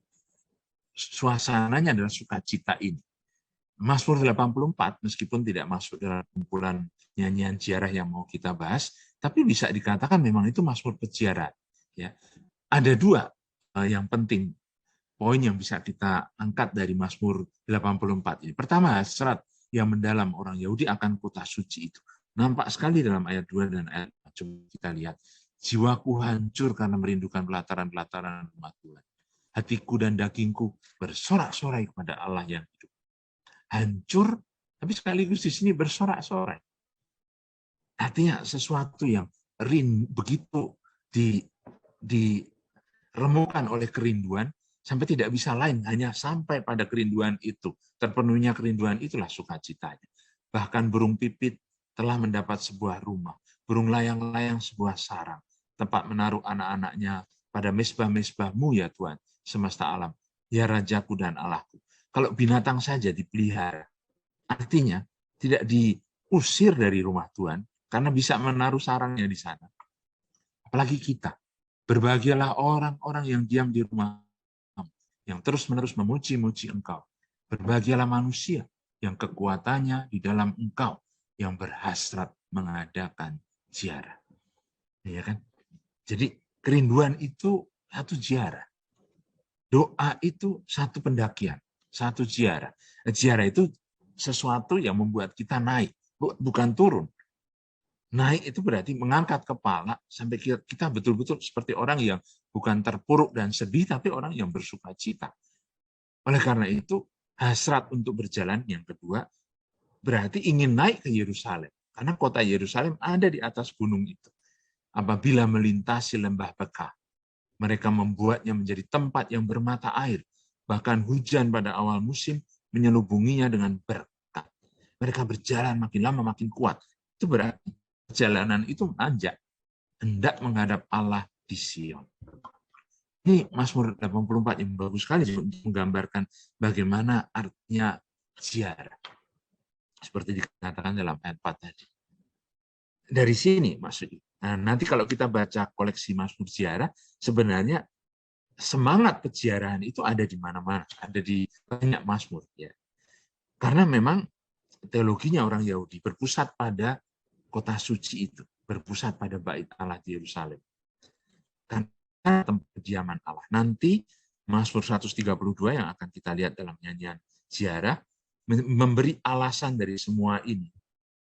suasananya adalah sukacita ini. Mazmur 84 meskipun tidak masuk dalam kumpulan nyanyian ziarah yang mau kita bahas, tapi bisa dikatakan memang itu Mazmur peziarah. Ya, ada dua yang penting poin yang bisa kita angkat dari Mazmur 84 ini. Pertama, hasrat yang mendalam orang Yahudi akan kota suci itu. Nampak sekali dalam ayat 2 dan ayat 4. Coba kita lihat. Jiwaku hancur karena merindukan pelataran-pelataran rumah Tuhan. Hatiku dan dagingku bersorak-sorai kepada Allah yang hidup. Hancur, tapi sekaligus di sini bersorak-sorai. Artinya sesuatu yang begitu diremukan oleh kerinduan, sampai tidak bisa lain, hanya sampai pada kerinduan itu. Terpenuhnya kerinduan itulah sukacitanya. Bahkan burung pipit telah mendapat sebuah rumah. Burung layang-layang sebuah sarang. Tempat menaruh anak-anaknya pada mesbah-mesbah-Mu ya Tuhan, semesta alam. Ya Rajaku dan Allahku. Kalau binatang saja dipelihara, artinya tidak diusir dari rumah Tuhan, karena bisa menaruh sarangnya di sana. Apalagi kita. Berbahagialah orang-orang yang diam di rumah, yang terus-menerus memuji-muji Engkau. Berbahagialah manusia yang kekuatannya di dalam Engkau, yang berhasrat mengadakan ziarah. Ya kan? Jadi kerinduan itu satu ziarah. Doa itu satu pendakian, satu ziarah. Ziarah itu sesuatu yang membuat kita naik, bukan turun. Naik itu berarti mengangkat kepala sampai kita betul-betul seperti orang yang bukan terpuruk dan sedih, tapi orang yang bersuka cita. Oleh karena itu, hasrat untuk berjalan yang kedua berarti ingin naik ke Yerusalem. Karena kota Yerusalem ada di atas gunung itu. Apabila melintasi lembah Bekah, mereka membuatnya menjadi tempat yang bermata air. Bahkan hujan pada awal musim menyelubunginya dengan berkat. Mereka berjalan makin lama makin kuat. Itu berarti perjalanan itu menanjak. Hendak menghadap Allah di Sion. Ini Mazmur 84 yang bagus sekali untuk menggambarkan bagaimana artinya ziarah. Seperti dikatakan dalam ayat 4 tadi. Dari sini maksudnya. Nah, nanti kalau kita baca koleksi Mazmur ziarah, sebenarnya semangat peziarahan itu ada di mana-mana, ada di banyak Mazmur. Ya. Karena memang teologinya orang Yahudi berpusat pada kota suci itu, berpusat pada bait Allah di Yerusalem. Karena tempat kediaman Allah. Nanti Mazmur 132 yang akan kita lihat dalam nyanyian ziarah, memberi alasan dari semua ini.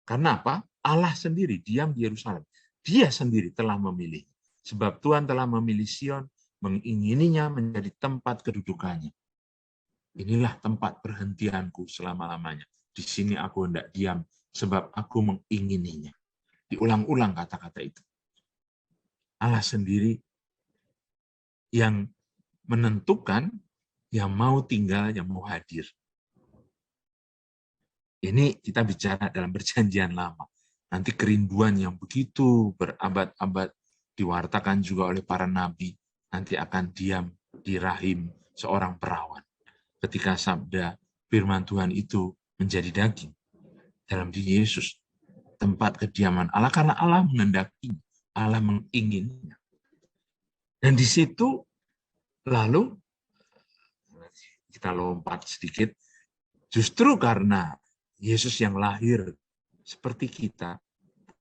Karena apa? Allah sendiri diam di Yerusalem. Dia sendiri telah memilih. Sebab Tuhan telah memilih Sion, mengingininya menjadi tempat kedudukannya. Inilah tempat perhentianku selama-lamanya. Di sini aku hendak diam, sebab aku mengingininya. Diulang-ulang kata-kata itu. Allah sendiri yang menentukan, yang mau tinggal, yang mau hadir. Ini kita bicara dalam perjanjian lama. Nanti kerinduan yang begitu berabad-abad diwartakan juga oleh para nabi, nanti akan diam di rahim seorang perawan. Ketika sabda firman Tuhan itu menjadi daging dalam diri Yesus, tempat kediaman Allah, karena Allah mengendakinya, Allah mengingininya. Dan di situ lalu kita lompat sedikit, justru karena Yesus yang lahir seperti kita,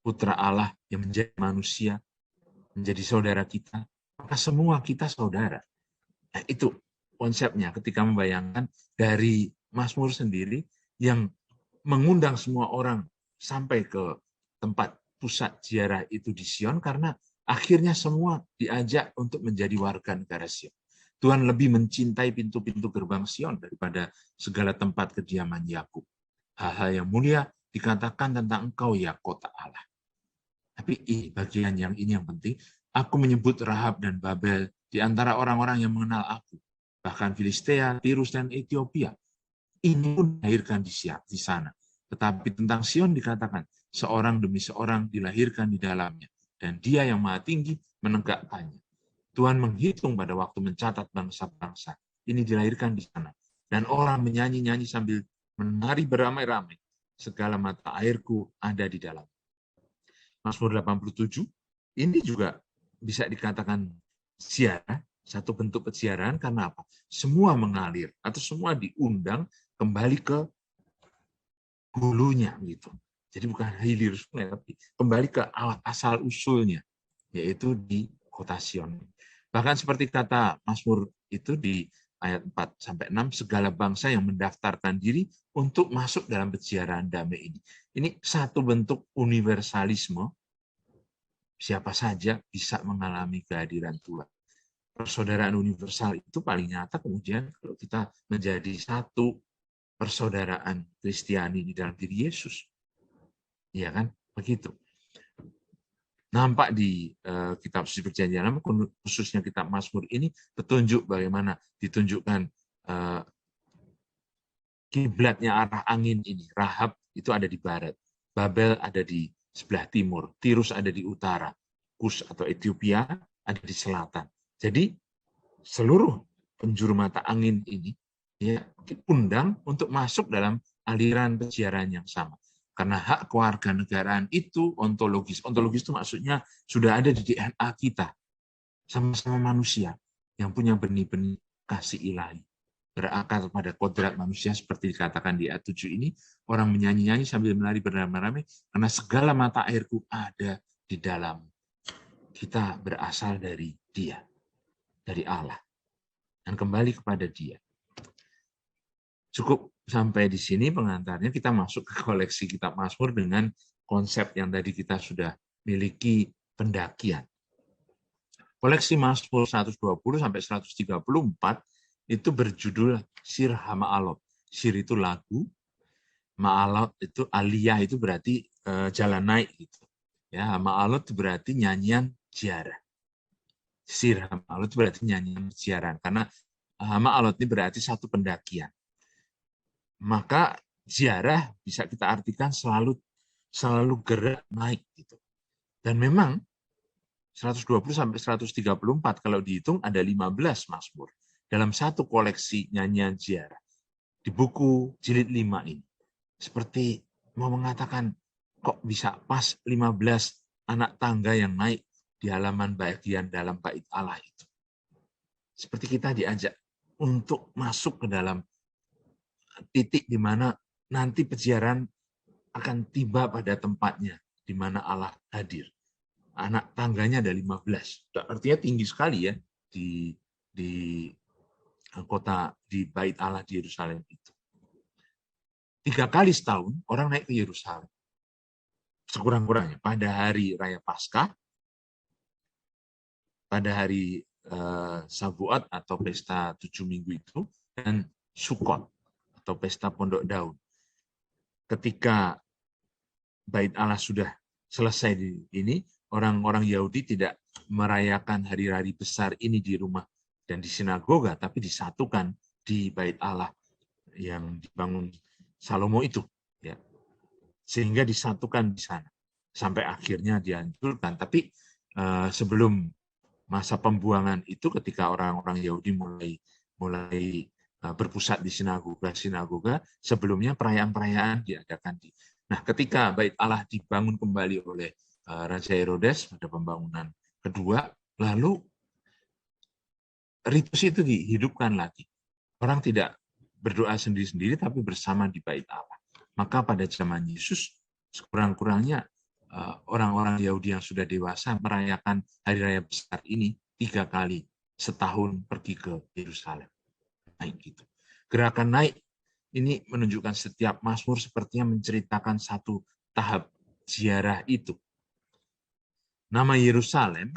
putra Allah yang menjadi manusia, menjadi saudara kita, maka semua kita saudara. Nah, itu konsepnya ketika membayangkan dari Mazmur sendiri yang mengundang semua orang sampai ke tempat pusat ziarah itu di Sion, karena akhirnya semua diajak untuk menjadi warga negara Sion. Tuhan lebih mencintai pintu-pintu gerbang Sion daripada segala tempat kediaman Yakub. Hal-hal yang mulia dikatakan tentang engkau ya kota Allah. Tapi bagian yang ini yang penting, aku menyebut Rahab dan Babel di antara orang-orang yang mengenal aku. Bahkan Filistea, Tirus, dan Ethiopia. Ini pun dilahirkan di sana. Tetapi tentang Sion dikatakan, seorang demi seorang dilahirkan di dalamnya. Dan dia yang maha tinggi menegakkannya. Tuhan menghitung pada waktu mencatat bangsa-bangsa. Ini dilahirkan di sana. Dan orang menyanyi-nyanyi sambil menari beramai-ramai. Segala mata airku ada di dalam. Mazmur 87, ini juga bisa dikatakan ziarah, satu bentuk peziarahan, karena apa? Semua mengalir, atau semua diundang kembali ke hulunya. Gitu. Jadi bukan hilir sungai, tapi kembali ke asal-usulnya, yaitu di kota Sion. Bahkan seperti kata Mazmur itu di ayat 4-6, segala bangsa yang mendaftarkan diri untuk masuk dalam peziarahan damai ini. Ini satu bentuk universalisme, siapa saja bisa mengalami kehadiran Tuhan. Persaudaraan universal itu paling nyata kemudian kalau kita menjadi satu persaudaraan Kristiani di dalam diri Yesus. Ya kan? Begitu. Nampak di kitab suci perjanjian lama, khususnya kitab Mazmur ini, petunjuk bagaimana ditunjukkan kiblatnya arah angin ini. Rahab itu ada di barat, Babel ada di sebelah timur, Tirus ada di utara, Kus atau Ethiopia ada di selatan. Jadi seluruh penjuru mata angin ini ya diundang untuk masuk dalam aliran peziarahan yang sama. Karena hak kewarganegaraan itu ontologis. Ontologis itu maksudnya sudah ada di DNA kita. Sama-sama manusia yang punya benih-benih kasih ilahi. Berakar pada kodrat manusia seperti dikatakan di ayat 7 ini. Orang menyanyi-nyanyi sambil menari beramai-ramai karena segala mata airku ada di dalam. Kita berasal dari Dia. Dari Allah. Dan kembali kepada Dia. Cukup sampai di sini pengantarnya, kita masuk ke koleksi kitab Mazmur dengan konsep yang tadi kita sudah miliki, pendakian. Koleksi Mazmur 120 sampai 134 itu berjudul Sir Hama'alot. Sir itu lagu, Ma'alot itu aliyah, itu berarti jalan naik gitu. Ya, Hama'alot itu berarti nyanyian ziarah. Sir Hama'alot itu berarti nyanyian ziarah, karena Hama'alot ini berarti satu pendakian. Maka ziarah bisa kita artikan selalu gerak naik gitu. Dan memang 120 sampai 134 kalau dihitung ada 15 Mazmur dalam satu koleksi nyanyian ziarah di buku jilid 5 ini. Seperti mau mengatakan kok bisa pas 15 anak tangga yang naik di halaman bagian dalam bait Allah itu. Seperti kita diajak untuk masuk ke dalam titik di mana nanti peziarahan akan tiba pada tempatnya di mana Allah hadir. Anak tangganya ada 15. Artinya tinggi sekali ya di kota, di bait Allah di Yerusalem itu. 3 kali setahun orang naik ke Yerusalem. Sekurang-kurangnya pada hari Raya Paskah, pada hari Sabuat atau pesta 7 minggu itu, dan Sukot atau pesta Pondok Daun. Ketika bait Allah sudah selesai di ini, orang-orang Yahudi tidak merayakan hari-hari besar ini di rumah dan di sinagoga, tapi disatukan di bait Allah yang dibangun Salomo itu, ya. Sehingga disatukan di sana sampai akhirnya dihancurkan. Tapi sebelum masa pembuangan itu, ketika orang-orang Yahudi mulai berpusat di sinagoga, sebelumnya perayaan-perayaan diadakan di. Nah, ketika bait Allah dibangun kembali oleh Raja Herodes pada pembangunan kedua, lalu ritus itu dihidupkan lagi. Orang tidak berdoa sendiri-sendiri, tapi bersama di bait Allah. Maka pada zaman Yesus, sekurang-kurangnya orang-orang Yahudi yang sudah dewasa merayakan hari raya besar ini 3 kali setahun pergi ke Yerusalem. Naik gitu. Gerakan naik ini menunjukkan setiap Mazmur sepertinya menceritakan satu tahap ziarah itu. Nama Yerusalem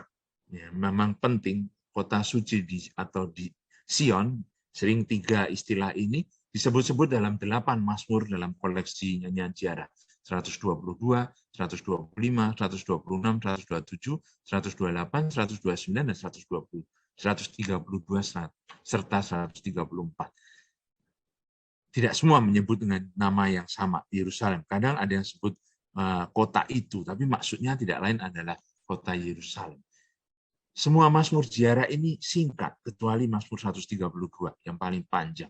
ya, memang penting, kota suci atau di Sion, sering 3 istilah ini disebut-sebut dalam 8 Mazmur dalam koleksi nyanyian ziarah. 122, 125, 126, 127, 128, 129, dan 120. 132 serta 134. Tidak semua menyebut dengan nama yang sama, Yerusalem. Kadang ada yang sebut kota itu, tapi maksudnya tidak lain adalah kota Yerusalem. Semua Mazmur ziarah ini singkat, kecuali Mazmur 132 yang paling panjang.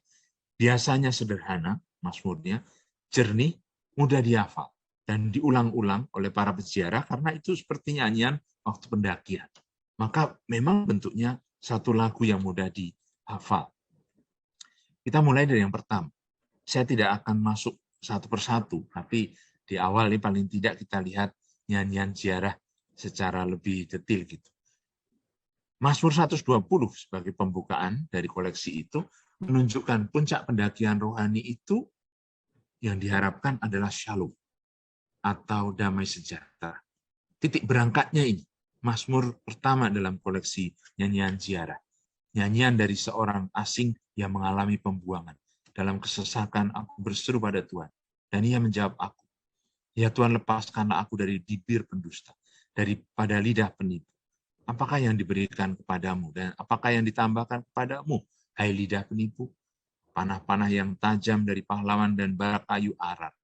Biasanya sederhana, Mazmurnya, jernih, mudah dihafal, dan diulang-ulang oleh para peziarah karena itu seperti nyanyian waktu pendakian. Maka memang bentuknya satu lagu yang mudah dihafal. Kita mulai dari yang pertama. Saya tidak akan masuk satu persatu, tapi di awal ini paling tidak kita lihat nyanyian ziarah secara lebih detail gitu. Mazmur 120 sebagai pembukaan dari koleksi itu menunjukkan puncak pendakian rohani itu yang diharapkan adalah shalom atau damai sejahtera. Titik berangkatnya ini, Mazmur pertama dalam koleksi nyanyian ziarah. Nyanyian dari seorang asing yang mengalami pembuangan. Dalam kesesakan aku berseru pada Tuhan, dan Ia menjawab aku. Ya Tuhan, lepaskanlah aku dari bibir pendusta, daripada lidah penipu. Apakah yang diberikan kepadamu dan apakah yang ditambahkan kepadamu, hai lidah penipu? Panah-panah yang tajam dari pahlawan dan bara kayu arar.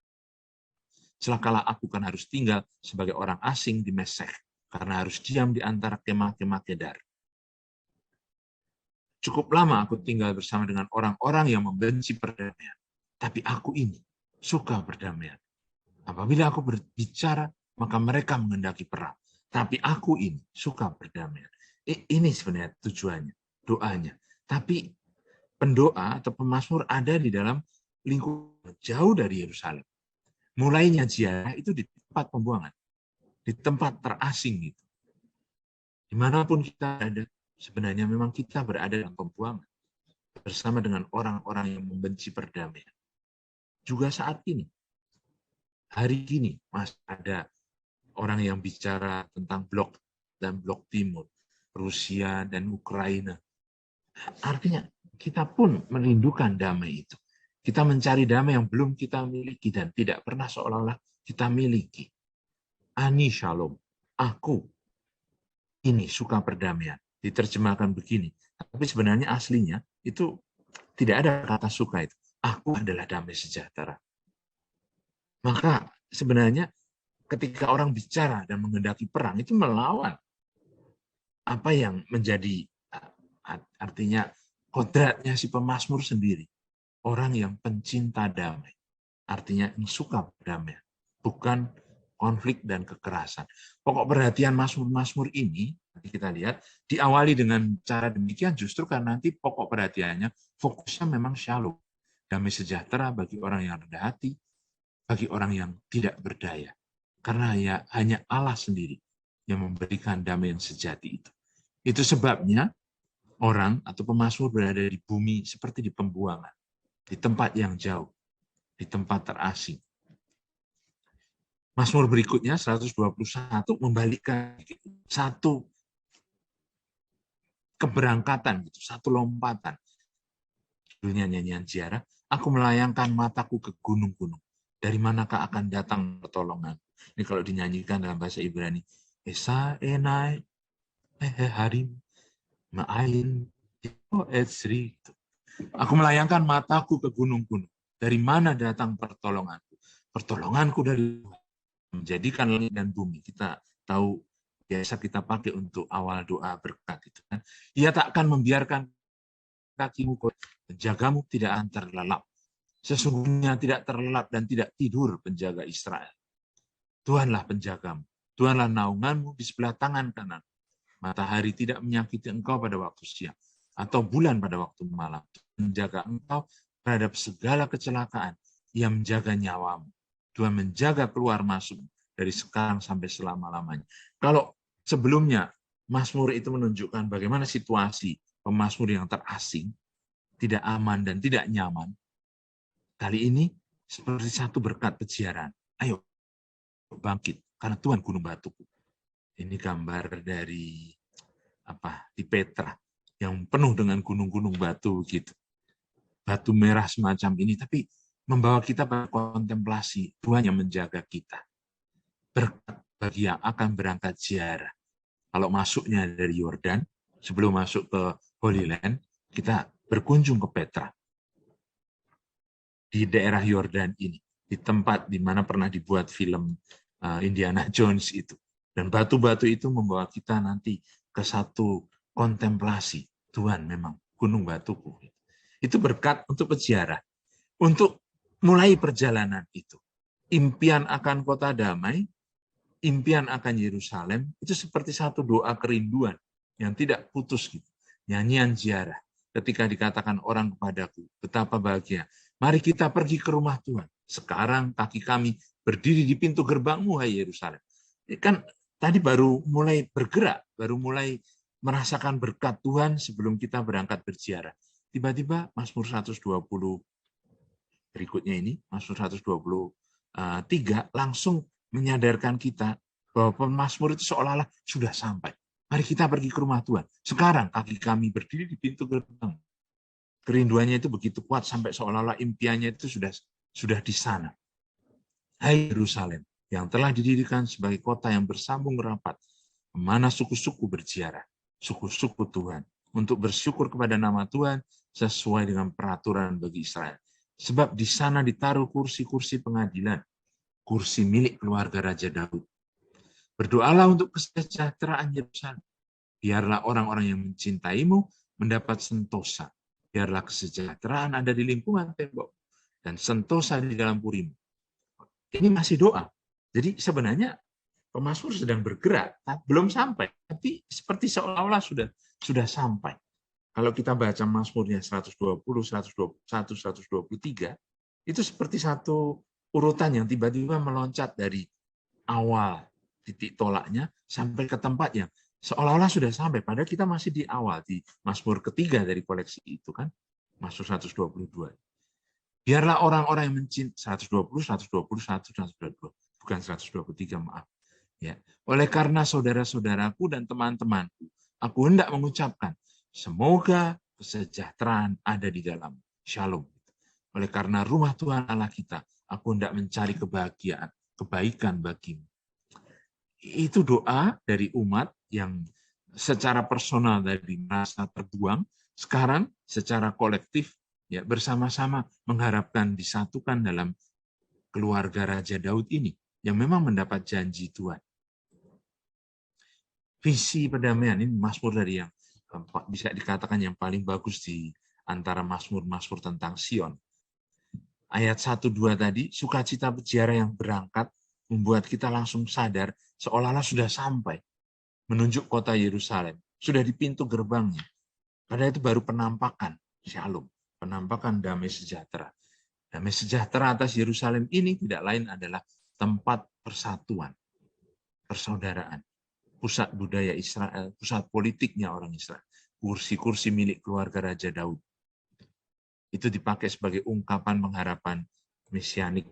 Celakalah aku kan harus tinggal sebagai orang asing di Mesech, karena harus diam di antara kemah-kemah Kedar. Cukup lama aku tinggal bersama dengan orang-orang yang membenci perdamaian, tapi aku ini suka perdamaian. Apabila aku berbicara, maka mereka menghendaki perang. Tapi aku ini suka perdamaian. Ini sebenarnya tujuannya, doanya. Tapi pendoa atau pemazmur ada di dalam lingkup jauh dari Yerusalem. Mulainya ziarah itu di tempat pembuangan, di tempat terasing gitu. Dimanapun kita ada, sebenarnya memang kita berada dalam pembuangan bersama dengan orang-orang yang membenci perdamaian. Juga saat ini, hari ini masih ada orang yang bicara tentang blok dan blok timur, Rusia dan Ukraina. Artinya kita pun merindukan damai itu. Kita mencari damai yang belum kita miliki dan tidak pernah seolah-olah kita miliki. Ani shalom, aku ini suka perdamaian. Diterjemahkan begini, tapi sebenarnya aslinya itu tidak ada kata suka itu. Aku adalah damai sejahtera. Maka sebenarnya ketika orang bicara dan menghendaki perang itu melawan apa yang menjadi artinya kodratnya si pemazmur sendiri. Orang yang pencinta damai. Artinya yang suka perdamaian. Bukan konflik dan kekerasan. Pokok perhatian mazmur-mazmur ini, nanti kita lihat, diawali dengan cara demikian justru karena nanti pokok perhatiannya, fokusnya memang shalom. Damai sejahtera bagi orang yang rendah hati, bagi orang yang tidak berdaya. Karena ya hanya Allah sendiri yang memberikan damai yang sejati itu. Itu sebabnya orang atau pemazmur berada di bumi seperti di pembuangan, di tempat yang jauh, di tempat terasing. Mazmur berikutnya 121 membalikkan satu keberangkatan, satu lompatan. Judulnya nyanyian ziarah, aku melayangkan mataku ke gunung-gunung. Dari manakah akan datang pertolongan? Ini kalau dinyanyikan dalam bahasa Ibrani. Esa enai harim ma'ain etsri. Aku melayangkan mataku ke gunung-gunung. Dari mana datang pertolonganku? Pertolonganku dari Tuhan. Menjadikan langit dan bumi. Kita tahu biasa kita pakai untuk awal doa berkat itu kan. Ia tak akan membiarkan kakimu penjagamu tidak akan terlelap. Sesungguhnya tidak terlelap dan tidak tidur penjaga Israel. Tuhanlah penjagamu. Tuhanlah naunganmu di sebelah tangan kanan. Matahari tidak menyakiti engkau pada waktu siang atau bulan pada waktu malam. Menjaga engkau terhadap segala kecelakaan. Ia menjaga nyawamu. Tuhan menjaga keluar masuk dari sekarang sampai selama-lamanya. Kalau sebelumnya Mazmur itu menunjukkan bagaimana situasi pemazmur yang terasing, tidak aman dan tidak nyaman. Kali ini seperti satu berkat peziarah. Ayo bangkit, karena Tuhan gunung batuku. Ini gambar dari di Petra yang penuh dengan gunung-gunung batu gitu. Batu merah semacam ini, tapi membawa kita pada kontemplasi Tuhan yang menjaga kita. Berkat bagi yang akan berangkat ziarah. Kalau masuknya dari Yordan, sebelum masuk ke Holy Land, kita berkunjung ke Petra. Di daerah Yordan ini, di tempat di mana pernah dibuat film Indiana Jones itu. Dan batu-batu itu membawa kita nanti ke ke satu kontemplasi. Tuhan memang gunung batuku. Itu berkat untuk peziarah. Untuk mulai perjalanan itu. Impian akan kota damai, impian akan Yerusalem, itu seperti satu doa kerinduan yang tidak putus gitu. Nyanyian ziarah. Ketika dikatakan orang kepadaku, betapa bahagia. Mari kita pergi ke rumah Tuhan. Sekarang kaki kami berdiri di pintu gerbangmu, hai Yerusalem. Kan tadi baru mulai bergerak, baru mulai merasakan berkat Tuhan sebelum kita berangkat berziarah. Tiba-tiba Mazmur 120 berikutnya ini, Mazmur 123 langsung menyadarkan kita bahwa pemazmur itu seolah-olah sudah sampai. Mari kita pergi ke rumah Tuhan. Sekarang kaki kami berdiri di pintu gerbang. Kerinduannya itu begitu kuat sampai seolah-olah impiannya itu sudah di sana. Hai Yerusalem, yang telah didirikan sebagai kota yang bersambung rapat, kemana suku-suku berziarah, suku-suku Tuhan, untuk bersyukur kepada nama Tuhan sesuai dengan peraturan bagi Israel. Sebab di sana ditaruh kursi-kursi pengadilan, kursi milik keluarga Raja Daud. Berdoalah untuk kesejahteraan Yerusalem. Biarlah orang-orang yang mencintaimu mendapat sentosa. Biarlah kesejahteraan ada di lingkungan tembok dan sentosa di dalam purimu. Ini masih doa. Jadi sebenarnya pemazmur sedang bergerak, belum sampai, tapi seperti seolah-olah sudah sampai. Kalau kita baca Mazmurnya 120, 121, 123, itu seperti satu urutan yang tiba-tiba meloncat dari awal titik tolaknya sampai ke tempatnya. Seolah-olah sudah sampai, padahal kita masih di awal, di Mazmur ketiga dari koleksi itu kan, Mazmur 122. Biarlah orang-orang yang mencintai 120, 121, 122, bukan 123, maaf. Ya. Oleh karena saudara-saudaraku dan teman-temanku, aku hendak mengucapkan, semoga kesejahteraan ada di dalam. Shalom. Oleh karena rumah Tuhan Allah kita, aku hendak mencari kebahagiaan, kebaikan bagimu. Itu doa dari umat yang secara personal tadi merasa terbuang, sekarang secara kolektif ya bersama-sama mengharapkan disatukan dalam keluarga Raja Daud ini yang memang mendapat janji Tuhan. Visi perdamaian ini Mazmur dari yang bisa dikatakan yang paling bagus di antara Mazmur-Mazmur tentang Sion. Ayat 1-2 tadi, sukacita peziarah yang berangkat membuat kita langsung sadar seolah-olah sudah sampai menunjuk kota Yerusalem, sudah di pintu gerbangnya. Padahal itu baru penampakan Shalom, penampakan damai sejahtera. Damai sejahtera atas Yerusalem ini tidak lain adalah tempat persatuan, persaudaraan, pusat budaya Israel, pusat politiknya orang Israel, kursi-kursi milik keluarga Raja Daud. Itu dipakai sebagai ungkapan pengharapan mesianik.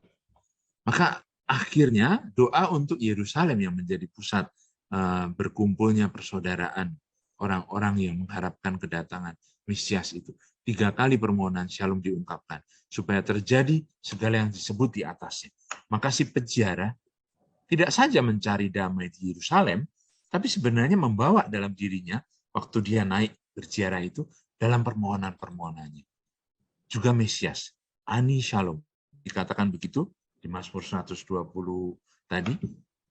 Maka akhirnya doa untuk Yerusalem yang menjadi pusat berkumpulnya persaudaraan orang-orang yang mengharapkan kedatangan Mesias itu. 3 kali permohonan Shalom diungkapkan supaya terjadi segala yang disebut di atasnya. Maka si peziarah tidak saja mencari damai di Yerusalem, tapi sebenarnya membawa dalam dirinya waktu dia naik berziarah itu dalam permohonan-permohonannya. Juga Mesias, Ani Shalom. Dikatakan begitu di Mazmur 120 tadi,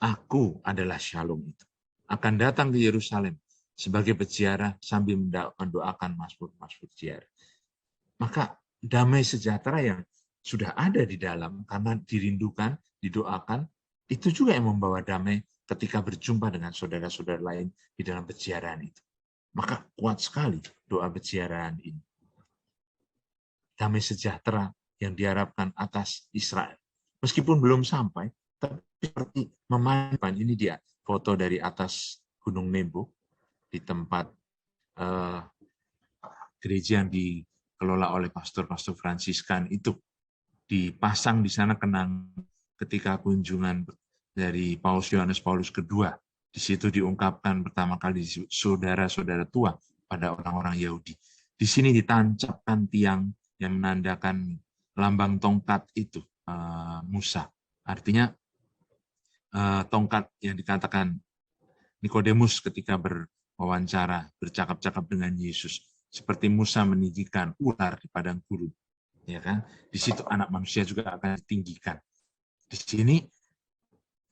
aku adalah Shalom itu. Akan datang ke Yerusalem sebagai peziarah sambil mendoakan Mazmur-Mazmur ziarah. Maka damai sejahtera yang sudah ada di dalam karena dirindukan, didoakan, itu juga yang membawa damai ketika berjumpa dengan saudara-saudara lain di dalam peziarahan itu. Maka kuat sekali doa peziarahan ini. Damai sejahtera yang diharapkan atas Israel. Meskipun belum sampai, tapi seperti memanfaatkan ini dia foto dari atas Gunung Nebo di tempat gereja yang dikelola oleh pastor-pastor Fransiskan itu dipasang di sana kenang ketika kunjungan dari Paus Yohanes Paulus II. Di situ diungkapkan pertama kali saudara-saudara tua pada orang-orang Yahudi. Di sini ditancapkan tiang yang menandakan lambang tongkat itu, Musa. Artinya tongkat yang dikatakan Nikodemus ketika berwawancara, bercakap-cakap dengan Yesus. Seperti Musa meninggikan ular di padang gurun. Ya kan? Di situ anak manusia juga akan ditinggikan. Di sini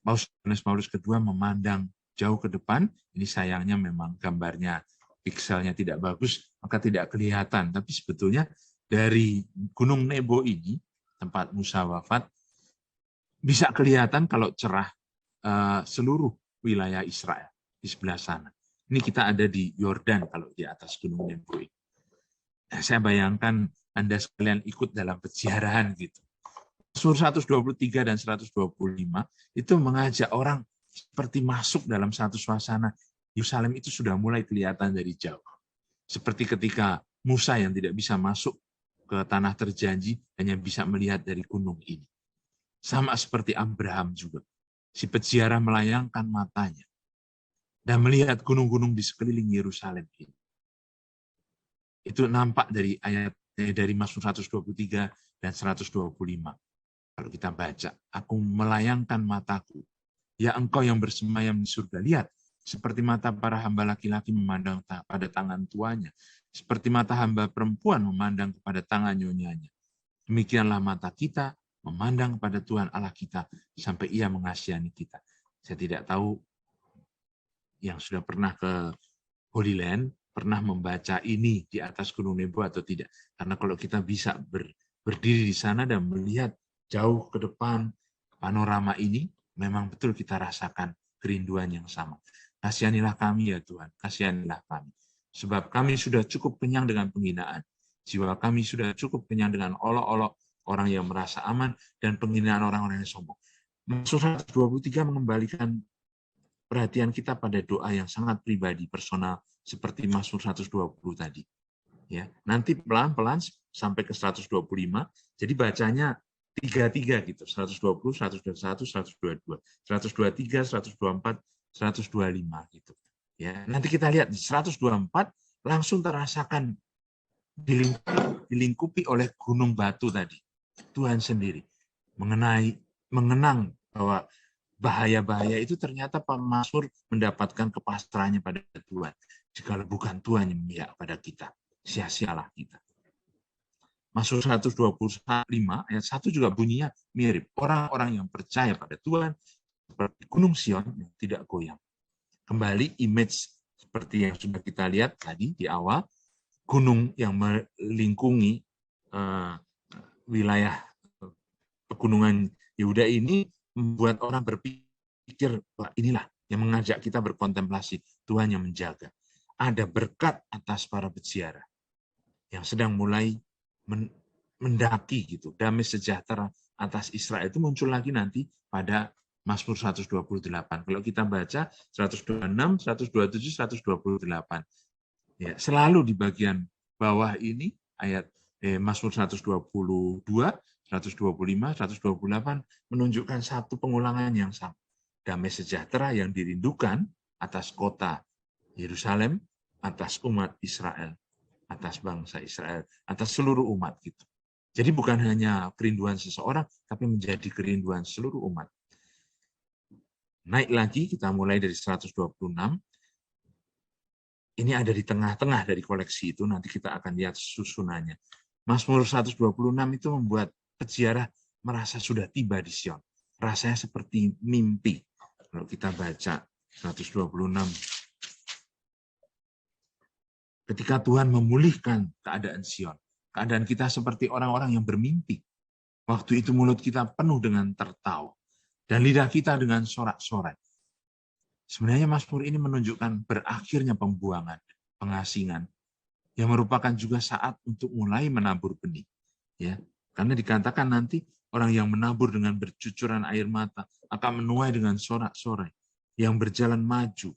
Paus Yohanes Paulus II memandang jauh ke depan. Ini sayangnya memang gambarnya pikselnya tidak bagus, maka tidak kelihatan. Tapi sebetulnya dari Gunung Nebo ini, tempat Musa wafat, bisa kelihatan kalau cerah seluruh wilayah Israel di sebelah sana. Ini kita ada di Yordan kalau di atas Gunung Nebo ini. Nah, saya bayangkan Anda sekalian ikut dalam peziarahan gitu. Mazmur 123 dan 125 itu mengajak orang seperti masuk dalam satu suasana. Yerusalem itu sudah mulai kelihatan dari jauh. Seperti ketika Musa yang tidak bisa masuk ke tanah terjanji, hanya bisa melihat dari gunung ini. Sama seperti Abraham juga. Si peziarah melayangkan matanya dan melihat gunung-gunung di sekeliling Yerusalem ini. Itu nampak dari ayat dari Mazmur 123 dan 125. Kalau kita baca, aku melayangkan mataku, ya engkau yang bersemayam di surga. Lihat, seperti mata para hamba laki-laki memandang pada tangan tuanya, seperti mata hamba perempuan memandang kepada tangan nyonyanya. Demikianlah mata kita memandang kepada Tuhan Allah kita sampai Ia mengasihani kita. Saya tidak tahu yang sudah pernah ke Holy Land, pernah membaca ini di atas Gunung Nebo atau tidak. Karena kalau kita bisa berdiri di sana dan melihat jauh ke depan panorama ini, memang betul kita rasakan kerinduan yang sama. Kasihanilah kami ya Tuhan, kasihanilah kami. Sebab kami sudah cukup kenyang dengan penghinaan. Jiwa kami sudah cukup kenyang dengan olok-olok orang yang merasa aman dan penghinaan orang-orang yang sombong. Mazmur 123 mengembalikan perhatian kita pada doa yang sangat pribadi, personal, seperti Mazmur 120 tadi. Ya, nanti pelan-pelan sampai ke 125, jadi bacanya 3-3 gitu, 120, 121, 122, 123, 124, 125 gitu. Ya, nanti kita lihat di 124 langsung terasakan dilingkupi oleh gunung batu tadi. Tuhan sendiri mengenang bahwa bahaya-bahaya itu ternyata Pak Mazmur mendapatkan kepasrahannya pada Tuhan. Jika bukan Tuhan yang memihak pada kita, sia-sialah kita. Mazmur 125 ayat 1 juga bunyinya mirip. Orang-orang yang percaya pada Tuhan seperti Gunung Sion yang tidak goyang. Kembali image seperti yang sudah kita lihat tadi di awal, gunung yang melingkungi wilayah pegunungan Yehuda ini membuat orang berpikir bahwa inilah yang mengajak kita berkontemplasi, Tuhan yang menjaga. Ada berkat atas para peziarah yang sedang mulai mendaki gitu. Damai sejahtera atas Israel itu muncul lagi nanti pada Mazmur 128. Kalau kita baca 126, 127, 128. Ya, selalu di bagian bawah ini ayat Mazmur 122, 125, 128 menunjukkan satu pengulangan yang sama. Damai sejahtera yang dirindukan atas kota Yerusalem, atas umat Israel, atas bangsa Israel, atas seluruh umat gitu. Jadi bukan hanya kerinduan seseorang, tapi menjadi kerinduan seluruh umat. Naik lagi, kita mulai dari 126. Ini ada di tengah-tengah dari koleksi itu, nanti kita akan lihat susunannya. Mazmur 126 itu membuat peziarah merasa sudah tiba di Sion. Rasanya seperti mimpi. Kalau kita baca 126. Ketika Tuhan memulihkan keadaan Sion, keadaan kita seperti orang-orang yang bermimpi. Waktu itu mulut kita penuh dengan tertawa, dan lidah kita dengan sorak-sorai. Sebenarnya Mazmur ini menunjukkan berakhirnya pembuangan, pengasingan, yang merupakan juga saat untuk mulai menabur benih. Ya, karena dikatakan nanti orang yang menabur dengan bercucuran air mata akan menuai dengan sorak-sorai, yang berjalan maju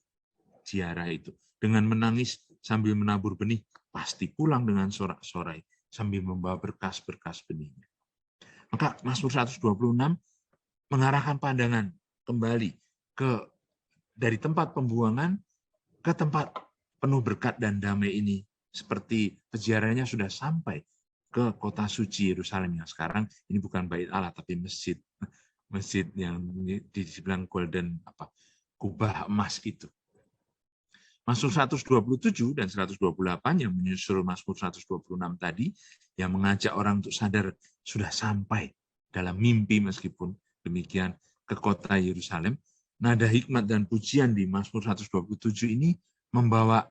ziarah itu dengan menangis sambil menabur benih, pasti pulang dengan sorak-sorai sambil membawa berkas-berkas benihnya. Maka Mazmur 126 mengarahkan pandangan kembali dari tempat pembuangan ke tempat penuh berkat dan damai ini, seperti peziarahnya sudah sampai ke kota suci Yerusalem yang sekarang ini bukan bait Allah tapi masjid yang di sebelah golden kubah emas itu. Mazmur 127 dan 128 yang menyusul Mazmur 126 tadi yang mengajak orang untuk sadar sudah sampai dalam mimpi meskipun demikian ke kota Yerusalem. nada hikmat dan pujian di Mazmur 127 ini membawa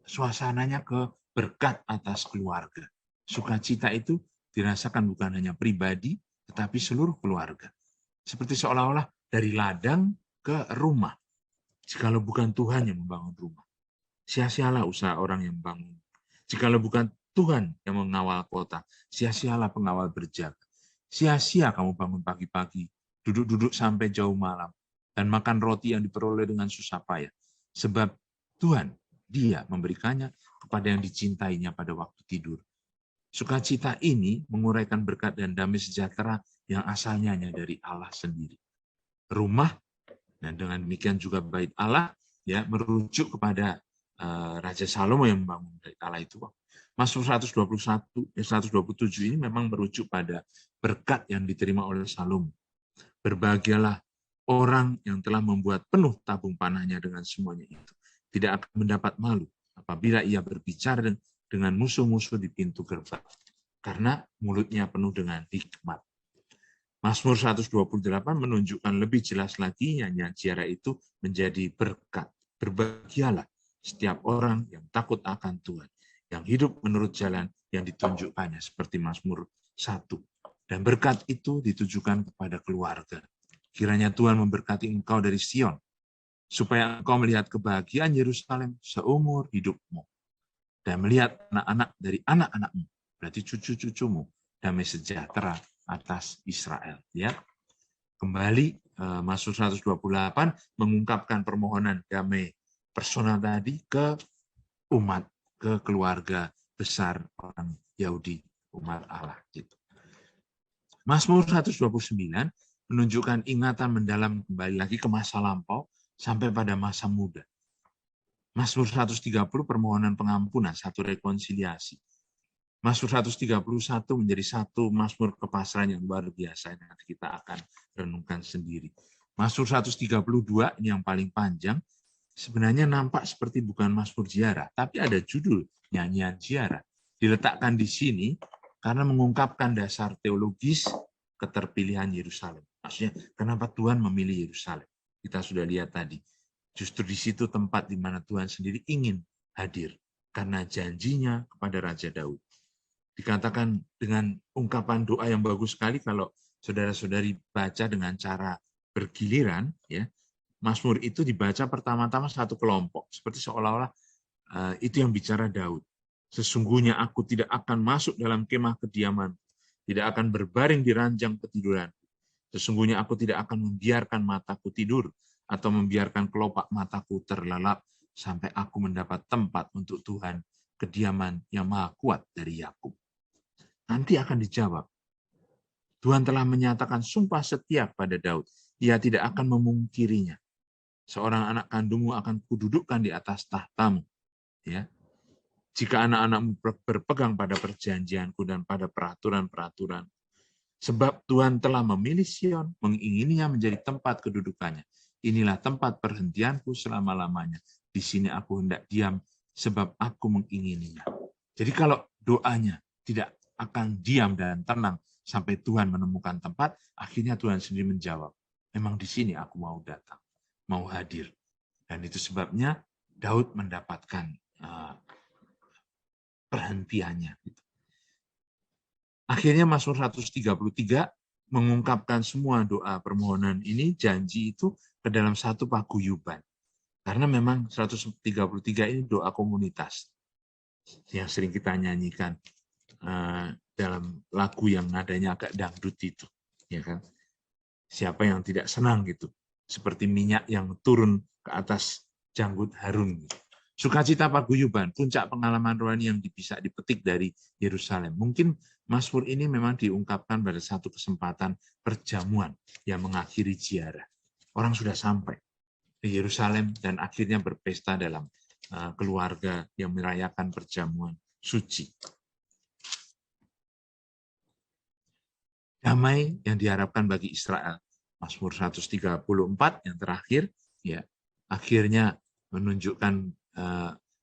suasananya ke berkat atas keluarga. Sukacita itu dirasakan bukan hanya pribadi, tetapi seluruh keluarga. Seperti seolah-olah dari ladang ke rumah. Jikalau bukan Tuhan yang membangun rumah, sia-sialah usaha orang yang membangun. Jikalau bukan Tuhan yang mengawal kota, sia-sialah pengawal berjaga. Sia-sia kamu bangun pagi-pagi, duduk-duduk sampai jauh malam, dan makan roti yang diperoleh dengan susah payah. Sebab Tuhan, Dia memberikannya kepada yang dicintainya pada waktu tidur. Sukacita ini menguraikan berkat dan damai sejahtera yang asalnya hanya dari Allah sendiri. Rumah, dan dengan demikian juga bait Allah, ya merujuk kepada Raja Salomo yang membangun bait Allah itu. Mazmur 127 ini memang merujuk pada berkat yang diterima oleh Salomo. Berbahagialah orang yang telah membuat penuh tabung panahnya dengan semuanya itu. Tidak akan mendapat malu apabila ia berbicara dengan musuh-musuh di pintu gerbang, karena mulutnya penuh dengan hikmat. Mazmur 128 menunjukkan lebih jelas lagi nyanyian ziarah itu menjadi berkat. Berbahagialah setiap orang yang takut akan Tuhan, yang hidup menurut jalan yang ditunjukkannya, seperti Mazmur 1. Dan berkat itu ditujukan kepada keluarga. Kiranya Tuhan memberkati engkau dari Sion, supaya engkau melihat kebahagiaan Yerusalem seumur hidupmu, dan melihat anak-anak dari anak-anakmu, berarti cucu-cucumu, damai sejahtera atas Israel. Ya, kembali Mazmur 128 mengungkapkan permohonan damai personal tadi ke umat, ke keluarga besar orang Yahudi, umat Allah. Gitu. Mazmur 129 menunjukkan ingatan mendalam kembali lagi ke masa lampau sampai pada masa muda. Mazmur 130 permohonan pengampunan, satu rekonsiliasi. Mazmur 131 menjadi satu mazmur kepasrahan yang luar biasa, yang nanti kita akan renungkan sendiri. Mazmur 132 ini yang paling panjang, sebenarnya nampak seperti bukan mazmur ziarah, tapi ada judul nyanyian ziarah. Diletakkan di sini karena mengungkapkan dasar teologis keterpilihan Yerusalem. Maksudnya, kenapa Tuhan memilih Yerusalem? Kita sudah lihat tadi. Justru di situ tempat di mana Tuhan sendiri ingin hadir, karena janjinya kepada Raja Daud. Dikatakan dengan ungkapan doa yang bagus sekali kalau saudara-saudari baca dengan cara bergiliran, ya, Mazmur itu dibaca pertama-tama satu kelompok, seperti seolah-olah itu yang bicara Daud. Sesungguhnya aku tidak akan masuk dalam kemah kediaman, tidak akan berbaring di ranjang petiduran. Sesungguhnya aku tidak akan membiarkan mataku tidur atau membiarkan kelopak mataku terlelap sampai aku mendapat tempat untuk Tuhan, kediaman yang maha kuat dari Yakub. Nanti akan dijawab. Tuhan telah menyatakan sumpah setia pada Daud. Ia tidak akan memungkirinya. Seorang anak kandungmu akan kududukkan di atas tahtamu. Ya. Jika anak-anakmu berpegang pada perjanjianku dan pada peraturan-peraturan. Sebab Tuhan telah memilih Sion, mengingininya menjadi tempat kedudukannya. Inilah tempat perhentianku selama-lamanya. Di sini aku hendak diam, sebab aku mengingininya. Jadi kalau doanya tidak akan diam dan tenang sampai Tuhan menemukan tempat, akhirnya Tuhan sendiri menjawab, memang di sini aku mau datang, mau hadir. Dan itu sebabnya Daud mendapatkan perhentiannya. Akhirnya Mazmur 133 mengungkapkan semua doa permohonan ini, janji itu ke dalam satu paguyuban. Karena memang 133 ini doa komunitas yang sering kita nyanyikan dalam lagu yang nadanya agak dangdut itu, ya kan? Siapa yang tidak senang gitu, seperti minyak yang turun ke atas janggut Harun. Gitu. Sukacita paguyuban, puncak pengalaman rohani yang bisa dipetik dari Yerusalem. Mungkin Mazmur ini memang diungkapkan pada satu kesempatan perjamuan yang mengakhiri ziarah. Orang sudah sampai di Yerusalem dan akhirnya berpesta dalam keluarga yang merayakan perjamuan suci. Damai yang diharapkan bagi Israel. Mazmur 134 yang terakhir, ya, akhirnya menunjukkan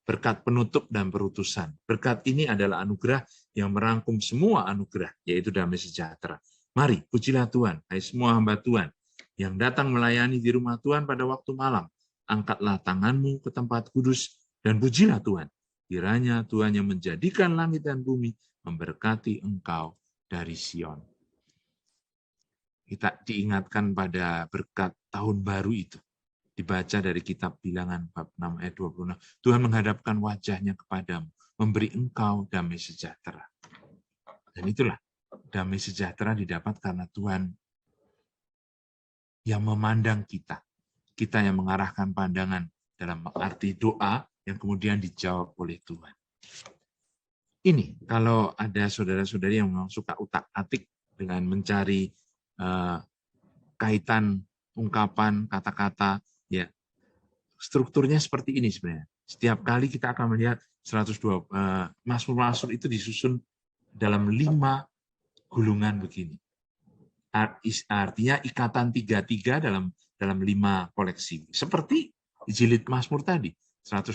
berkat penutup dan perutusan. Berkat ini adalah anugerah yang merangkum semua anugerah, yaitu damai sejahtera. Mari, pujilah Tuhan, hai semua hamba Tuhan, yang datang melayani di rumah Tuhan pada waktu malam, angkatlah tanganmu ke tempat kudus dan pujilah Tuhan. Kiranya Tuhan yang menjadikan langit dan bumi memberkati engkau dari Sion. Kita diingatkan pada berkat tahun baru itu. Dibaca dari kitab Bilangan bab 6 ayat 26. Tuhan menghadapkan wajahnya kepadamu, memberi engkau damai sejahtera. Dan itulah damai sejahtera didapat karena Tuhan yang memandang kita. Kita yang mengarahkan pandangan dalam arti doa yang kemudian dijawab oleh Tuhan. Ini kalau ada saudara-saudari yang memang suka utak-atik dengan mencari kaitan ungkapan, kata-kata, ya strukturnya seperti ini sebenarnya. Setiap kali kita akan melihat 102 Mazmur itu disusun dalam 5 gulungan begini. Artinya ikatan 3-3 dalam 5 koleksi. Seperti jilid Mazmur tadi, 120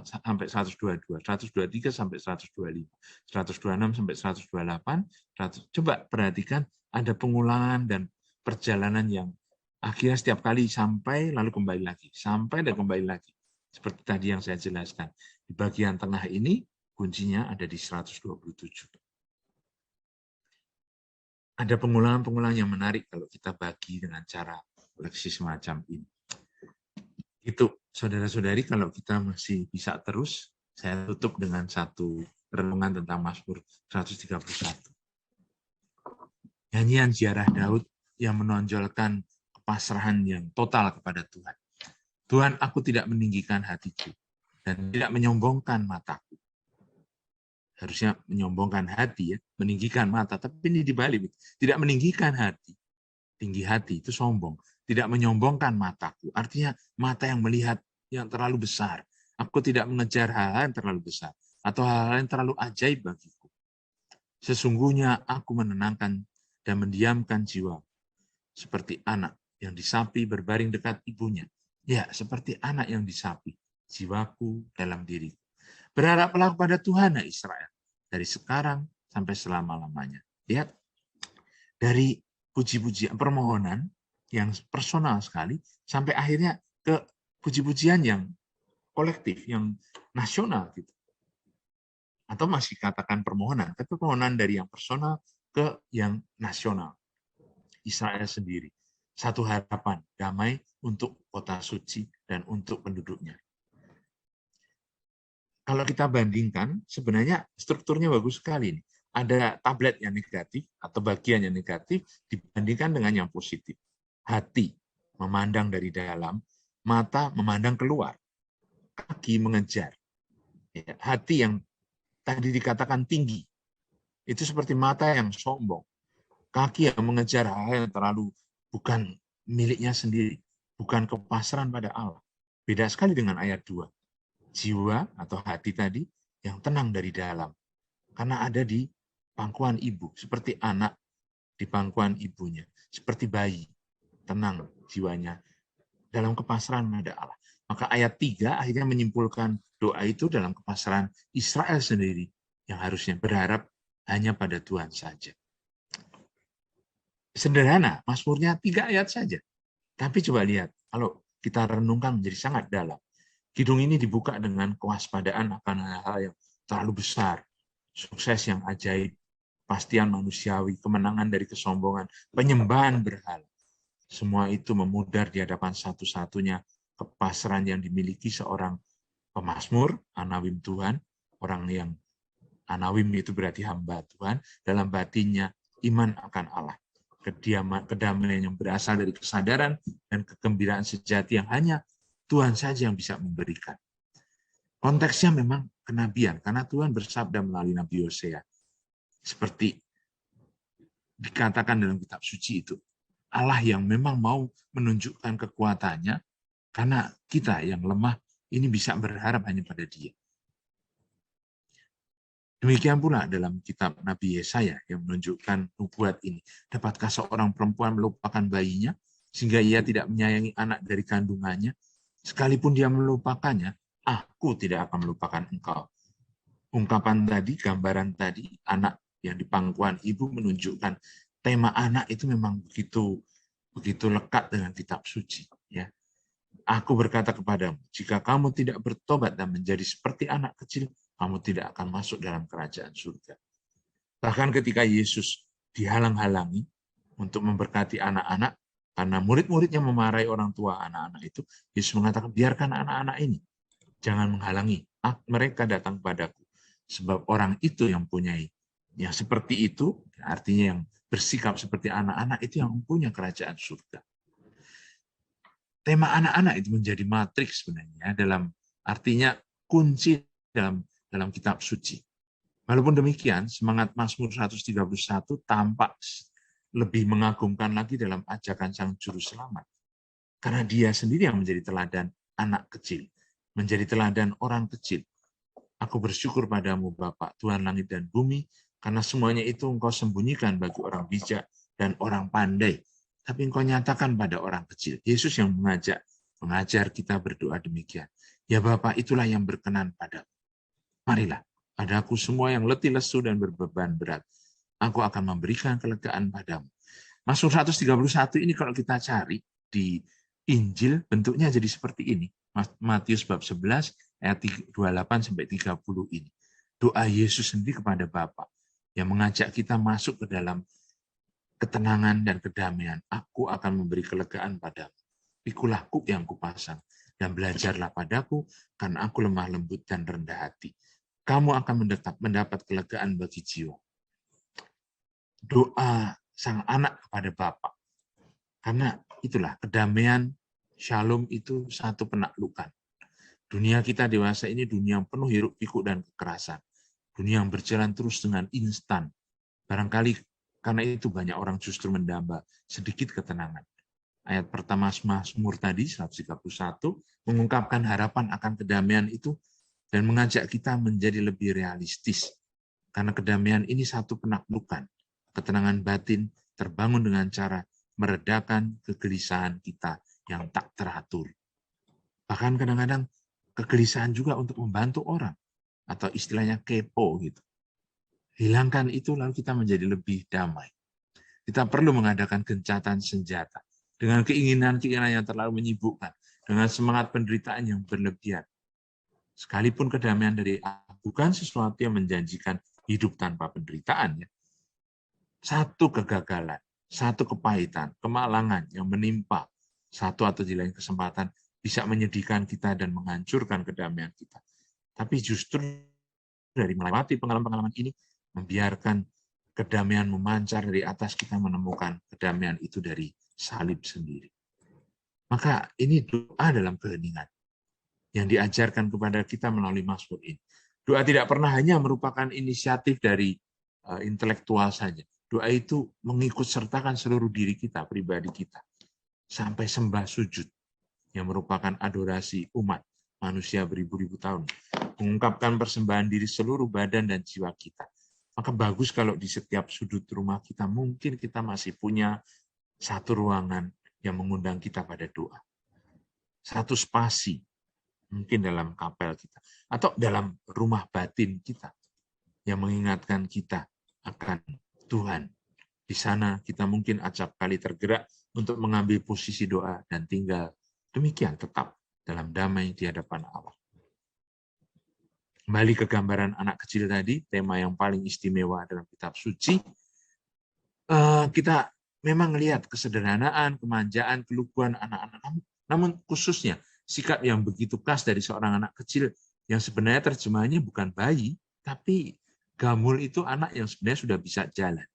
sampai 122, 123 sampai 125, 126 sampai 128. Coba perhatikan ada pengulangan dan perjalanan yang akhirnya setiap kali sampai lalu kembali lagi, sampai dan kembali lagi. Seperti tadi yang saya jelaskan. Di bagian tengah ini kuncinya ada di 127. Ada pengulangan-pengulangan yang menarik kalau kita bagi dengan cara koleksi semacam ini. Itu, saudara-saudari, kalau kita masih bisa terus, saya tutup dengan satu renungan tentang Mazmur 131. Nyanyian ziarah Daud yang menonjolkan kepasrahan yang total kepada Tuhan. Tuhan, aku tidak meninggikan hatiku dan tidak menyombongkan mataku. Harusnya menyombongkan hati, ya, meninggikan mata, tapi ini dibalik. Tidak meninggikan hati. Tinggi hati itu sombong. Tidak menyombongkan mataku. Artinya mata yang melihat yang terlalu besar. Aku tidak mengejar hal-hal yang terlalu besar atau hal-hal yang terlalu ajaib bagiku. Sesungguhnya aku menenangkan dan mendiamkan jiwa seperti anak yang disapi berbaring dekat ibunya. Ya, seperti anak yang disapi, jiwaku dalam diriku. Berharaplah kepada Tuhan, ya Israel, dari sekarang sampai selama-lamanya. Lihat, dari puji-pujian permohonan yang personal sekali, sampai akhirnya ke puji-pujian yang kolektif, yang nasional. Gitu. Atau masih katakan permohonan, tapi permohonan dari yang personal ke yang nasional. Israel sendiri. Satu harapan, damai untuk kota suci dan untuk penduduknya. Kalau kita bandingkan, sebenarnya strukturnya bagus sekali. Ada tablet yang negatif atau bagian yang negatif dibandingkan dengan yang positif. Hati memandang dari dalam, mata memandang keluar, kaki mengejar. Hati yang tadi dikatakan tinggi, itu seperti mata yang sombong. Kaki yang mengejar hal yang terlalu bukan miliknya sendiri, bukan kepasrahan pada Allah. Beda sekali dengan ayat 2. Jiwa atau hati tadi yang tenang dari dalam. Karena ada di pangkuan ibu, seperti anak di pangkuan ibunya, seperti bayi, tenang jiwanya dalam kepasrahan pada Allah. Maka ayat 3 akhirnya menyimpulkan doa itu dalam kepasrahan Israel sendiri yang harusnya berharap hanya pada Tuhan saja. Sederhana, Mazmurnya 3 ayat saja. Tapi coba lihat, kalau kita renungkan menjadi sangat dalam. Kidung ini dibuka dengan kewaspadaan akan hal-hal yang terlalu besar, sukses yang ajaib, kepastian manusiawi, kemenangan dari kesombongan, penyembahan berhala. Semua itu memudar di hadapan satu-satunya kepasrahan yang dimiliki seorang pemazmur, Anawim Tuhan, orang yang Anawim itu berarti hamba Tuhan, dalam batinnya iman akan Allah. Kedamaian yang berasal dari kesadaran dan kegembiraan sejati yang hanya Tuhan saja yang bisa memberikan. Konteksnya memang kenabian, karena Tuhan bersabda melalui Nabi Hosea. Seperti dikatakan dalam kitab suci itu, Allah yang memang mau menunjukkan kekuatannya, karena kita yang lemah ini bisa berharap hanya pada Dia. Demikian pula dalam kitab Nabi Yesaya yang menunjukkan nubuat ini. Dapatkah seorang perempuan melupakan bayinya, sehingga ia tidak menyayangi anak dari kandungannya? Sekalipun dia melupakannya, aku tidak akan melupakan engkau. Ungkapan tadi, gambaran tadi, anak yang di pangkuan ibu menunjukkan tema anak itu memang begitu begitu lekat dengan kitab suci. Ya, aku berkata kepadamu, jika kamu tidak bertobat dan menjadi seperti anak kecil, kamu tidak akan masuk dalam kerajaan surga. Bahkan ketika Yesus dihalang-halangi untuk memberkati anak-anak, karena murid-muridnya memarahi orang tua anak-anak itu, Yesus mengatakan, biarkan anak-anak ini, jangan menghalangi mereka datang padaku. Sebab orang itu yang punyai, yang seperti itu, artinya yang bersikap seperti anak-anak itu yang mempunyai kerajaan surga. Tema anak-anak itu menjadi matriks sebenarnya, dalam artinya kunci dalam kitab suci. Walaupun demikian, semangat Mazmur 131 tampak lebih mengagumkan lagi dalam ajakan Sang Juru Selamat. Karena dia sendiri yang menjadi teladan anak kecil, menjadi teladan orang kecil. Aku bersyukur padamu Bapa, Tuhan langit dan bumi, karena semuanya itu Engkau sembunyikan bagi orang bijak dan orang pandai, tapi Engkau nyatakan pada orang kecil. Yesus yang mengajar kita berdoa demikian. Ya Bapa, itulah yang berkenan padamu. Marilah, padaku semua yang letih lesu dan berbeban berat, aku akan memberikan kelegaan padamu. Mazmur 131 ini kalau kita cari di Injil, bentuknya jadi seperti ini. Matius bab 11, ayat 28-30 ini. Doa Yesus sendiri kepada Bapa yang mengajak kita masuk ke dalam ketenangan dan kedamaian. Aku akan memberi kelegaan padamu. Pikulah kuk yang kupasang, dan belajarlah padaku, karena aku lemah lembut dan rendah hati. Kamu akan mendapat kelegaan bagi jiwa. Doa sang anak kepada Bapa. Karena itulah kedamaian, shalom itu satu penaklukan. Dunia kita dewasa ini dunia yang penuh hiruk pikuk dan kekerasan. Dunia yang berjalan terus dengan instan. Barangkali karena itu banyak orang justru mendamba sedikit ketenangan. Ayat pertama Mazmur tadi, 131, mengungkapkan harapan akan kedamaian itu dan mengajak kita menjadi lebih realistis. Karena kedamaian ini satu penaklukan. Ketenangan batin terbangun dengan cara meredakan kegelisahan kita yang tak teratur. Bahkan kadang-kadang kegelisahan juga untuk membantu orang. Atau istilahnya kepo gitu. Hilangkan itu lalu kita menjadi lebih damai. Kita perlu mengadakan gencatan senjata. Dengan keinginan-keinginan yang terlalu menyibukkan. Dengan semangat penderitaan yang berlebihan. Sekalipun kedamaian dari Allah bukan sesuatu yang menjanjikan hidup tanpa penderitaan. Ya. Satu kegagalan, satu kepahitan, kemalangan yang menimpa satu atau di lain kesempatan bisa menyedihkan kita dan menghancurkan kedamaian kita. Tapi justru dari melewati pengalaman-pengalaman ini, membiarkan kedamaian memancar dari atas, kita menemukan kedamaian itu dari salib sendiri. Maka ini doa dalam keheningan yang diajarkan kepada kita melalui Mazmur ini. Doa tidak pernah hanya merupakan inisiatif dari intelektual saja. Doa itu mengikut sertakan seluruh diri kita, pribadi kita. Sampai sembah sujud, yang merupakan adorasi umat manusia beribu-ribu tahun. Mengungkapkan persembahan diri seluruh badan dan jiwa kita. Maka bagus kalau di setiap sudut rumah kita, mungkin kita masih punya satu ruangan yang mengundang kita pada doa. Satu spasi, mungkin dalam kapel kita, atau dalam rumah batin kita, yang mengingatkan kita akan Tuhan. Di sana kita mungkin acap kali tergerak untuk mengambil posisi doa dan tinggal demikian tetap dalam damai di hadapan Allah. Kembali ke gambaran anak kecil tadi, tema yang paling istimewa dalam kitab suci, kita memang lihat kesederhanaan, kemanjaan, keluguan anak-anak, namun khususnya sikap yang begitu khas dari seorang anak kecil yang sebenarnya terjemahannya bukan bayi, tapi gamul itu anak yang sebenarnya sudah bisa jalan.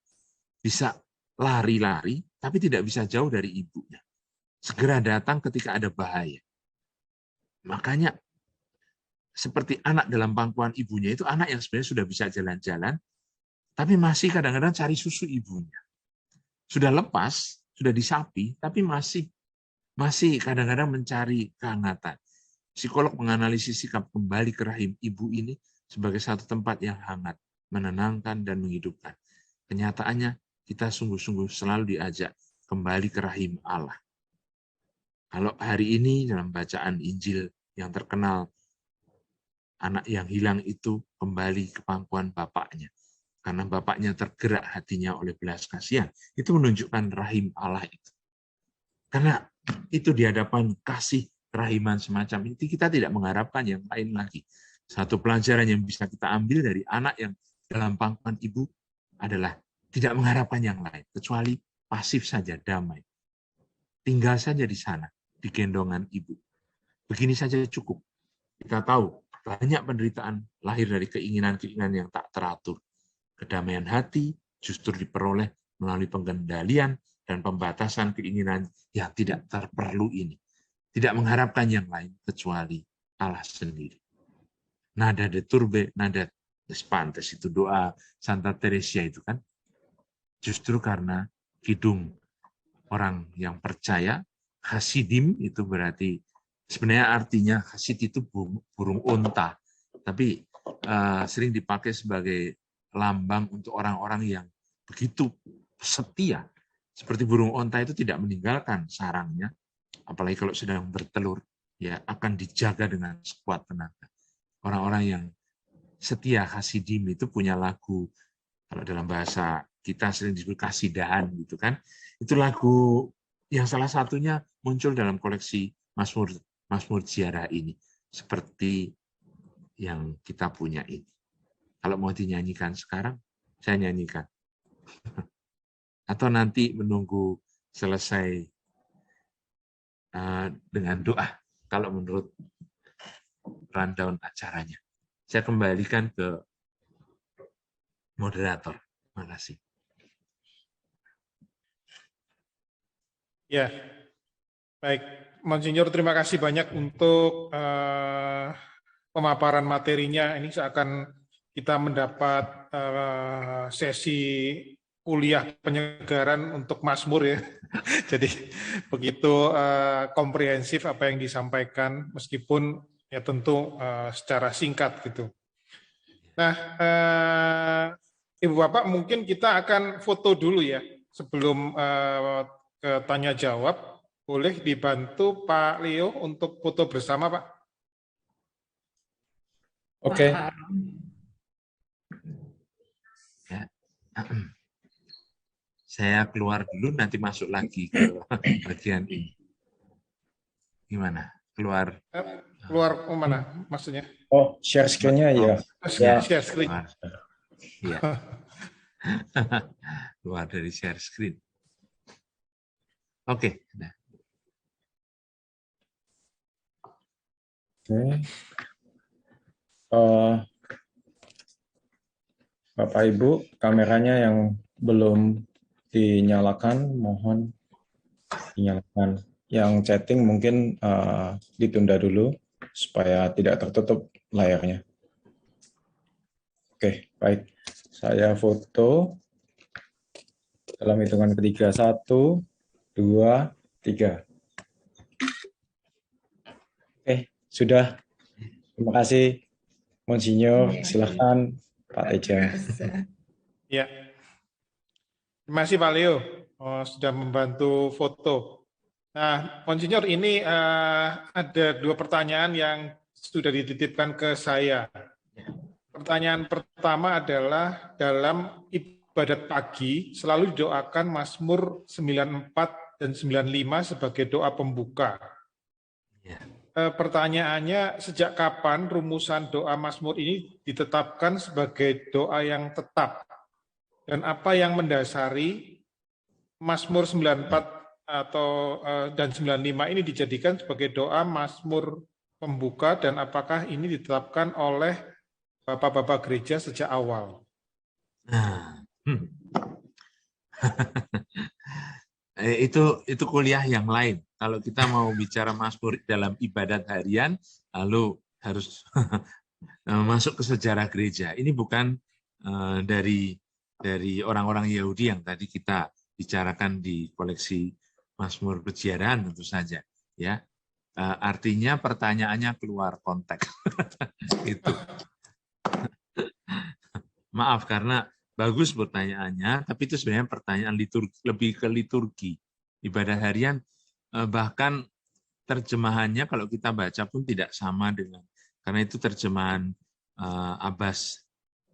Bisa lari-lari, tapi tidak bisa jauh dari ibunya. Segera datang ketika ada bahaya. Makanya, seperti anak dalam pangkuan ibunya, itu anak yang sebenarnya sudah bisa jalan-jalan, tapi masih kadang-kadang cari susu ibunya. Sudah lepas, sudah disapi, tapi masih kadang-kadang mencari kehangatan. Psikolog menganalisis sikap kembali ke rahim ibu ini sebagai satu tempat yang hangat, menenangkan, dan menghidupkan. Kenyataannya, kita sungguh-sungguh selalu diajak kembali ke rahim Allah. Kalau hari ini dalam bacaan Injil yang terkenal, anak yang hilang itu kembali ke pangkuan bapaknya. Karena bapaknya tergerak hatinya oleh belas kasihan. Itu menunjukkan rahim Allah itu. Karena itu di hadapan kasih kerahiman semacam ini, kita tidak mengharapkan yang lain lagi. Satu pelajaran yang bisa kita ambil dari anak yang dalam pangkuan ibu adalah tidak mengharapkan yang lain, kecuali pasif saja, damai. Tinggal saja di sana, di gendongan ibu. Begini saja cukup. Kita tahu banyak penderitaan lahir dari keinginan-keinginan yang tak teratur. Kedamaian hati justru diperoleh melalui pengendalian dan pembatasan keinginan yang tidak terperlu ini. Tidak mengharapkan yang lain kecuali Allah sendiri. Nada de turbe, nada des pantes, itu doa Santa Teresia itu kan. Justru karena kidung orang yang percaya, hasidim itu berarti, sebenarnya artinya hasid itu burung unta, tapi sering dipakai sebagai lambang untuk orang-orang yang begitu setia. Seperti burung unta itu tidak meninggalkan sarangnya, apalagi kalau sedang bertelur, ya akan dijaga dengan sekuat tenaga. Orang-orang yang setia hasidim itu punya lagu, kalau dalam bahasa kita sering disebut kasidahan gitu kan. Itu lagu yang salah satunya muncul dalam koleksi Mazmur Ziarah ini, seperti yang kita punya ini. Kalau mau dinyanyikan sekarang, saya nyanyikan. Atau nanti menunggu selesai dengan doa, kalau menurut rundown acaranya. Saya kembalikan ke moderator. Terima kasih. Ya, baik. Monsinyur, terima kasih banyak untuk pemaparan materinya. Ini seakan kita mendapat sesi kuliah penyegaran untuk Mazmur ya. Jadi begitu komprehensif apa yang disampaikan, meskipun ya tentu secara singkat gitu. Nah, Ibu Bapak, mungkin kita akan foto dulu ya sebelum ke tanya jawab. Boleh dibantu Pak Leo untuk foto bersama, Pak? Oke. Ya. Saya keluar dulu, nanti masuk lagi ke bagian ini. Gimana? Keluar mana maksudnya? Oh, share screen-nya ya. Share screen. Iya. Keluar dari share screen. Oke. Nah. Oke. Bapak Ibu, kameranya yang belum dinyalakan, mohon dinyalakan. Yang chatting mungkin ditunda dulu supaya tidak tertutup layarnya. Oke, baik. Saya foto dalam hitungan ketiga. 1, 2, 3. Oke, sudah. Terima kasih, Monsinyur. Silahkan, Pak Teja. Ya. Terima kasih Pak Leo sudah membantu foto. Nah, Monsinyur, ini ada 2 pertanyaan yang sudah dititipkan ke saya. Pertanyaan pertama adalah dalam ibadat pagi selalu didoakan Mazmur 94 dan 95 sebagai doa pembuka. Pertanyaannya, sejak kapan rumusan doa Mazmur ini ditetapkan sebagai doa yang tetap? Dan apa yang mendasari Mazmur 94 dan 95 ini dijadikan sebagai doa Mazmur pembuka, dan apakah ini ditetapkan oleh Bapak-bapak gereja sejak awal? Itu kuliah yang lain. Kalau kita mau bicara Mazmur dalam ibadat harian, lalu harus masuk ke sejarah gereja. Ini bukan dari orang-orang Yahudi yang tadi kita bicarakan di koleksi Mazmur Peziarahan tentu saja. Ya, artinya pertanyaannya keluar konteks. Itu. Maaf karena bagus pertanyaannya, tapi itu sebenarnya pertanyaan liturgi, lebih ke liturgi. Ibadah harian, bahkan terjemahannya kalau kita baca pun tidak sama dengan, karena itu terjemahan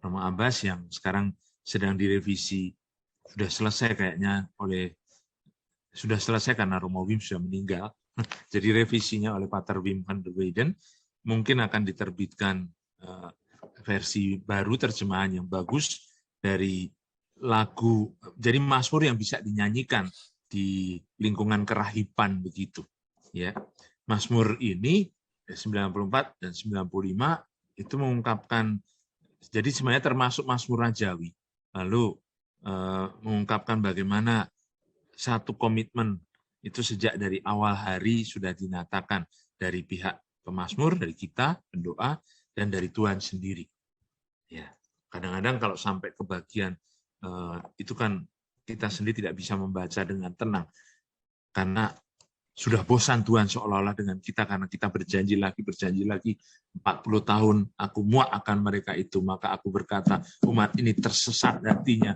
Romo Abbas yang sekarang sedang direvisi, sudah selesai kayaknya oleh sudah selesai karena Romo Wim sudah meninggal. Jadi revisinya oleh Pater Wim van der Weyden mungkin akan diterbitkan versi baru, terjemahan yang bagus dari lagu, jadi mazmur yang bisa dinyanyikan di lingkungan kerahiban begitu. Ya, mazmur ini 94 dan 95 itu mengungkapkan, jadi sebenarnya termasuk mazmur rajawi. Lalu mengungkapkan bagaimana satu komitmen itu sejak dari awal hari sudah dinyatakan dari pihak pemazmur, dari kita, pendoa, dan dari Tuhan sendiri. Ya, kadang-kadang kalau sampai ke bagian itu kan kita sendiri tidak bisa membaca dengan tenang, karena sudah bosan Tuhan seolah-olah dengan kita, karena kita berjanji lagi 40 tahun aku muak akan mereka itu, maka aku berkata umat ini tersesat hatinya.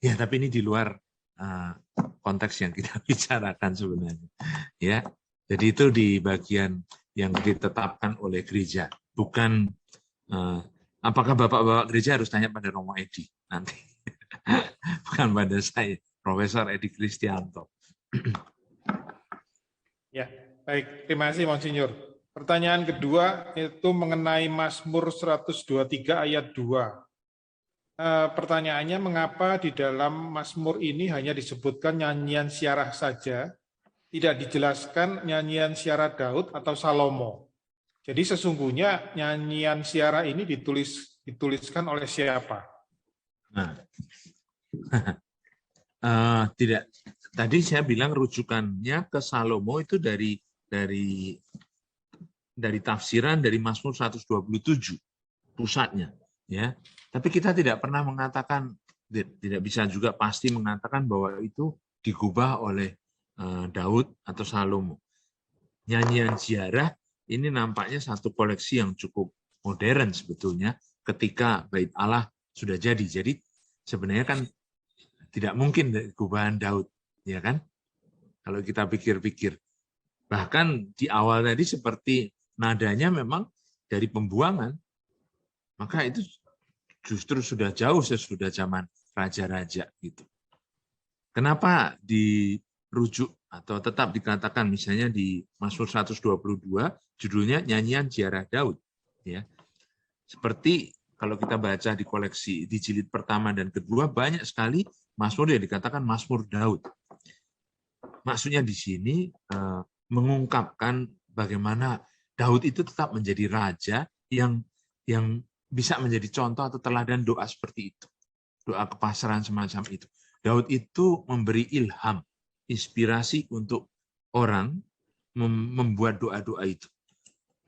Ya, tapi ini di luar konteks yang kita bicarakan sebenarnya. Ya, jadi itu di bagian yang ditetapkan oleh gereja, bukan apakah bapak-bapak gereja harus tanya pada Romo Edi nanti, bukan pada saya, Profesor Edi Kristianto. Ya, baik. Terima kasih, Monsinyur. Pertanyaan kedua itu mengenai Mazmur 123 ayat 2. Pertanyaannya, mengapa di dalam Mazmur ini hanya disebutkan nyanyian siarah saja, tidak dijelaskan nyanyian siarah Daud atau Salomo? Jadi sesungguhnya nyanyian siarah ini dituliskan oleh siapa? Nah, tidak. Tadi saya bilang rujukannya ke Salomo itu dari tafsiran dari Mazmur 127 pusatnya, ya. Tapi kita tidak pernah mengatakan, tidak bisa juga pasti mengatakan bahwa itu digubah oleh Daud atau Salomo. Nyanyian ziarah ini nampaknya satu koleksi yang cukup modern sebetulnya ketika Bait Allah sudah jadi. Jadi sebenarnya kan tidak mungkin gubahan Daud, ya kan? Kalau kita pikir-pikir. Bahkan di awal tadi seperti nadanya memang dari pembuangan, maka itu justru sudah jauh sesudah zaman raja-raja gitu. Kenapa dirujuk atau tetap dikatakan misalnya di Mazmur 122 judulnya nyanyian ziarah Daud, ya. Seperti kalau kita baca di koleksi di jilid pertama dan kedua banyak sekali mazmur yang dikatakan Mazmur Daud. Maksudnya di sini mengungkapkan bagaimana Daud itu tetap menjadi raja yang bisa menjadi contoh atau teladan doa seperti itu. Doa kepasrahan semacam itu. Daud itu memberi ilham, inspirasi untuk orang membuat doa-doa itu.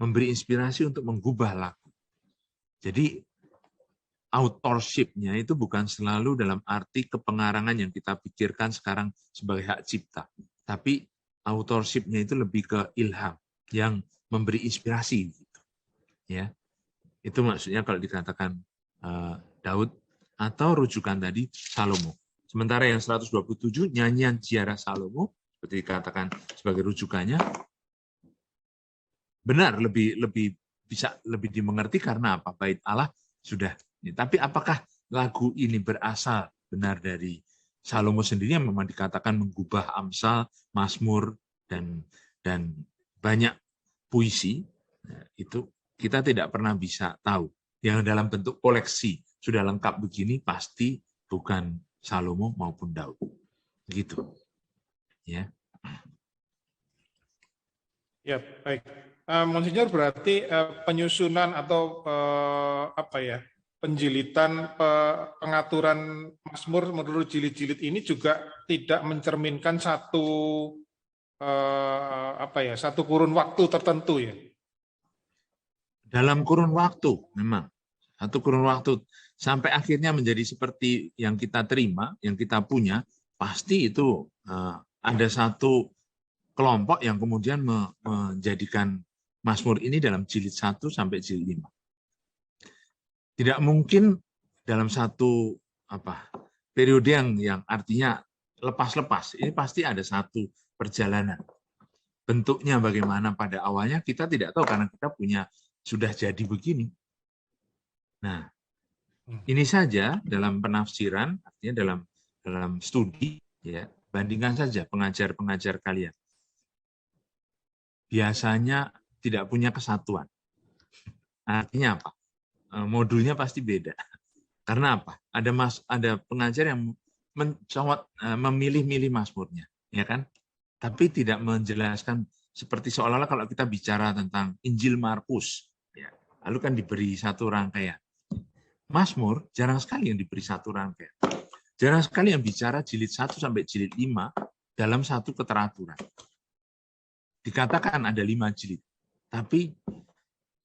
Memberi inspirasi untuk menggubah laku. Jadi authorship-nya itu bukan selalu dalam arti kepengarangan yang kita pikirkan sekarang sebagai hak cipta. Tapi authorship-nya itu lebih ke ilham yang memberi inspirasi. Gitu. Ya. Itu maksudnya kalau dikatakan Daud atau rujukan tadi Salomo. Sementara yang 127 nyanyian ziarah Salomo seperti dikatakan sebagai rujukannya benar lebih bisa lebih dimengerti karena apa? Bait Allah sudah. Tapi apakah lagu ini berasal benar dari Salomo sendiri yang memang dikatakan menggubah Amsal, Mazmur dan banyak puisi? Itu kita tidak pernah bisa tahu. Yang dalam bentuk koleksi sudah lengkap begini pasti bukan Salomo maupun Daud. Begitu. Ya. Ya, baik. Monsinyur, berarti penyusunan atau penjilitan pengaturan Mazmur menurut jilid-jilid ini juga tidak mencerminkan satu kurun waktu tertentu ya. Dalam kurun waktu, memang. Satu kurun waktu. Sampai akhirnya menjadi seperti yang kita terima, yang kita punya, pasti itu ada satu kelompok yang kemudian menjadikan Mazmur ini dalam jilid 1 sampai jilid 5. Tidak mungkin dalam satu periode yang artinya lepas-lepas. Ini pasti ada satu perjalanan. Bentuknya bagaimana pada awalnya kita tidak tahu karena kita punya sudah jadi begini. Nah, ini saja dalam penafsiran, artinya dalam studi, ya, bandingkan saja pengajar-pengajar kalian. Biasanya tidak punya kesatuan. Artinya apa? Modulnya pasti beda. Karena apa? Ada pengajar yang memilih-milih mazmurnya, ya kan? Tapi tidak menjelaskan seperti seolah-olah kalau kita bicara tentang Injil Markus, ya, lalu kan diberi satu rangkaian. Mazmur jarang sekali yang diberi satu rangkaian. Jarang sekali yang bicara jilid 1 sampai jilid 5 dalam satu keteraturan. Dikatakan ada 5 jilid, tapi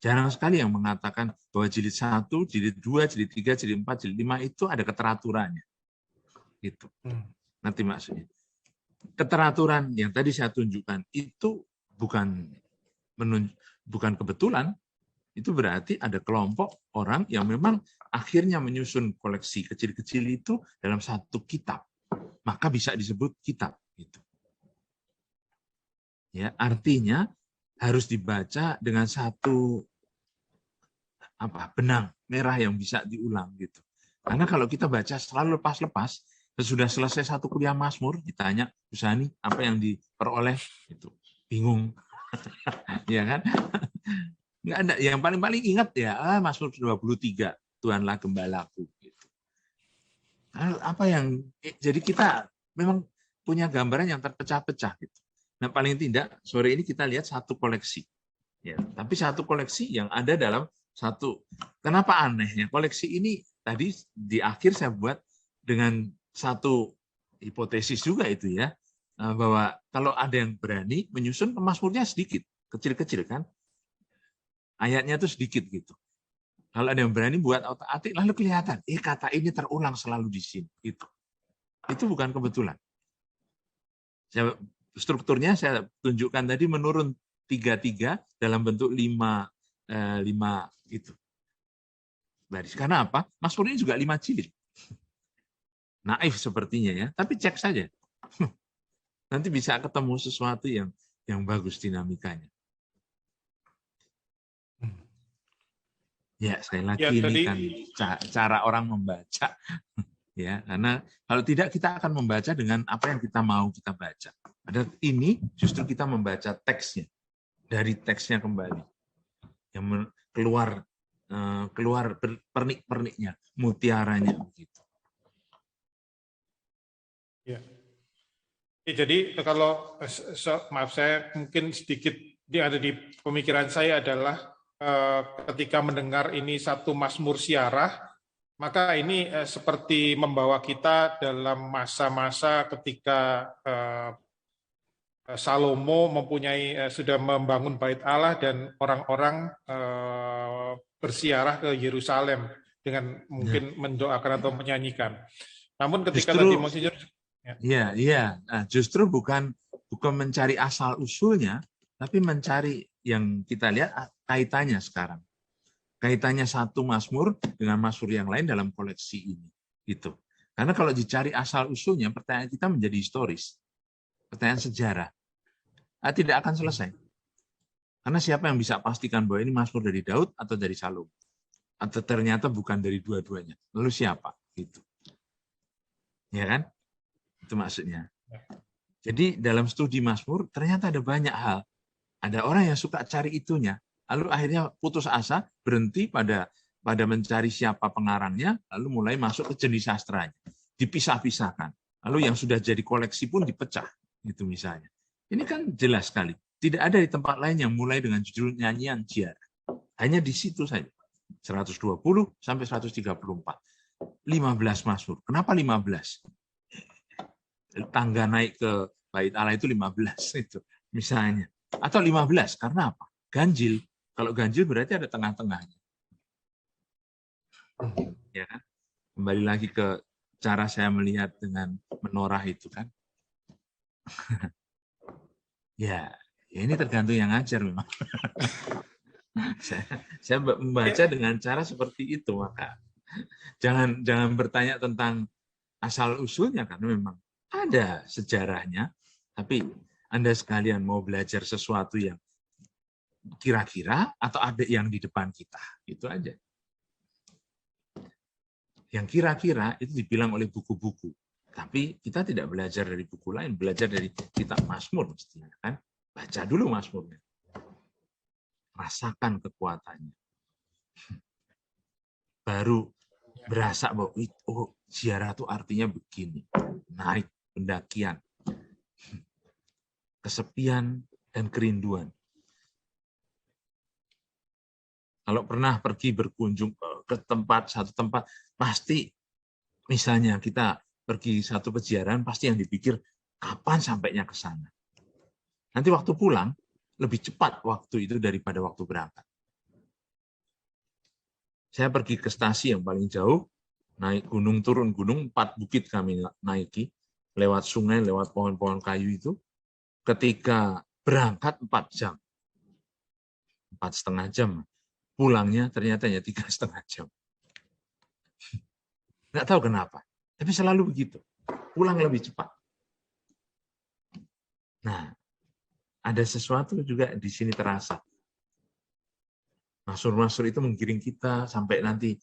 jarang sekali yang mengatakan bahwa jilid 1, jilid 2, jilid 3, jilid 4, jilid 5 itu ada keteraturannya. Gitu. Nanti maksudnya. Keteraturan yang tadi saya tunjukkan itu bukan kebetulan, itu berarti ada kelompok orang yang memang akhirnya menyusun koleksi kecil-kecil itu dalam satu kitab. Maka bisa disebut kitab. Gitu. Ya, artinya harus dibaca dengan satu benang merah yang bisa diulang gitu. Karena kalau kita baca selalu lepas-lepas, sesudah selesai satu kuliah Mazmur ditanya, Usani apa yang diperoleh itu bingung. Ya kan? Nggak ada. Yang paling ingat ya Mazmur 23, Tuhanlah gembalaku gitu. Apa yang jadi kita memang punya gambaran yang terpecah-pecah gitu. Nah, paling tidak sore ini kita lihat satu koleksi. Ya, tapi satu koleksi yang ada dalam satu. Kenapa anehnya? Koleksi ini tadi di akhir saya buat dengan satu hipotesis juga itu ya, bahwa kalau ada yang berani menyusun Mazmurnya sedikit, kecil-kecil kan. Ayatnya itu sedikit gitu. Kalau ada yang berani buat otak-atik lalu kelihatan, kata ini terulang selalu di sini gitu. Itu bukan kebetulan. Strukturnya saya tunjukkan tadi menurun 3-3 dalam bentuk 5 itu. Baris. Karena apa? Mazmur ini juga 5 jilid. Naif sepertinya ya, tapi cek saja. Nanti bisa ketemu sesuatu yang bagus dinamikanya. Ya, sekali lagi ini kan cara orang membaca. Ya, karena kalau tidak kita akan membaca dengan apa yang kita mau kita baca. Padahal ini justru kita membaca teksnya, dari teksnya kembali, yang keluar pernik-perniknya, mutiaranya begitu. Ya. Jadi kalau maaf saya mungkin sedikit ada di pemikiran saya adalah ketika mendengar ini satu Mazmur Siarah, maka ini seperti membawa kita dalam masa-masa ketika Salomo sudah membangun Bait Allah dan orang-orang bersiarah ke Yerusalem dengan mungkin mendoakan atau menyanyikan. Namun ketika tadi Monsinyur justru bukan mencari asal usulnya, tapi mencari yang kita lihat kaitannya sekarang. Kaitannya satu Mazmur dengan Mazmur yang lain dalam koleksi ini. Gitu. Karena kalau dicari asal usulnya, pertanyaan kita menjadi historis. Pertanyaan sejarah. Tidak akan selesai. Karena siapa yang bisa pastikan bahwa ini Mazmur dari Daud atau dari Salomo? Atau ternyata bukan dari dua-duanya. Lalu siapa? Gitu. Ya kan? Itu maksudnya. Jadi dalam studi Mazmur ternyata ada banyak hal. Ada orang yang suka cari itunya. Lalu akhirnya putus asa, berhenti pada mencari siapa pengarangnya, lalu mulai masuk ke jenis sastranya. Dipisah-pisahkan. Lalu yang sudah jadi koleksi pun dipecah. Gitu misalnya. Ini kan jelas sekali. Tidak ada di tempat lain yang mulai dengan judul nyanyian Jiar. Hanya di situ saja. 120 sampai 134. 15 Mazmur. Kenapa 15? Tangga naik ke Bait Allah itu 15 itu misalnya. Atau 15 karena apa? Ganjil. Kalau ganjil berarti ada tengah-tengahnya. Ya kan? Kembali lagi ke cara saya melihat dengan menorah itu kan. Ya ini tergantung yang ngajar memang. saya membaca dengan cara seperti itu, maka jangan bertanya tentang asal usulnya karena memang ada sejarahnya, tapi Anda sekalian mau belajar sesuatu yang kira-kira atau ada yang di depan kita, itu aja. Yang kira-kira itu dibilang oleh buku-buku. Tapi kita tidak belajar dari buku lain, belajar dari kitab Mazmur mestinya kan. Baca dulu Mazmurnya. Rasakan kekuatannya. Baru berasa bahwa oh, ziarah itu artinya begini. Naik, pendakian, kesepian dan kerinduan. Kalau pernah pergi berkunjung ke satu tempat, pasti misalnya kita pergi satu peziarahan, pasti yang dipikir kapan sampainya ke sana. Nanti waktu pulang, lebih cepat waktu itu daripada waktu berangkat. Saya pergi ke stasi yang paling jauh, naik gunung, turun gunung, 4 bukit kami naiki, lewat sungai, lewat pohon-pohon kayu itu. Ketika berangkat 4 jam, 4,5 jam. Pulangnya ternyata hanya 3,5 jam. Nggak tahu kenapa. Tapi selalu begitu. Pulang lebih cepat. Nah, ada sesuatu juga di sini terasa. Mazmur-mazmur itu menggiring kita sampai nanti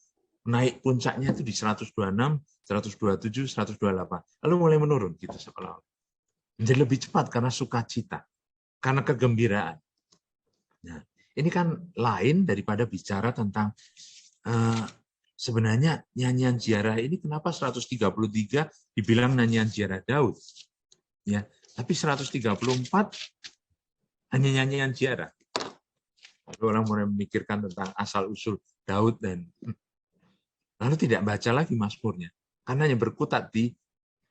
naik puncaknya itu di 126, 127, 128. Lalu mulai menurun gitu seolah-olah. Menjadi lebih cepat karena sukacita, karena kegembiraan. Nah, ini kan lain daripada bicara tentang sebenarnya nyanyian ziarah ini kenapa 133 dibilang nyanyian ziarah Daud. Ya, tapi 134 hanya nyanyian ziarah. Lalu orang mulai memikirkan tentang asal-usul Daud dan lalu tidak baca lagi Mazmurnya karena hanya berkutat di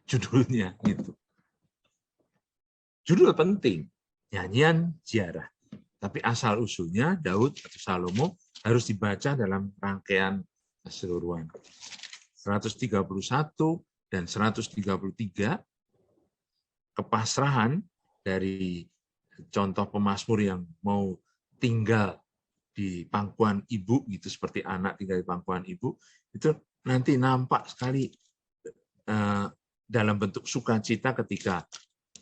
judulnya gitu. Judul penting, nyanyian ziarah. Tapi asal-usulnya Daud atau Salomo harus dibaca dalam rangkaian keseluruhan. 131 dan 133 kepasrahan dari contoh pemazmur yang mau tinggal di pangkuan ibu gitu seperti anak tinggal di pangkuan ibu itu nanti nampak sekali dalam bentuk sukacita ketika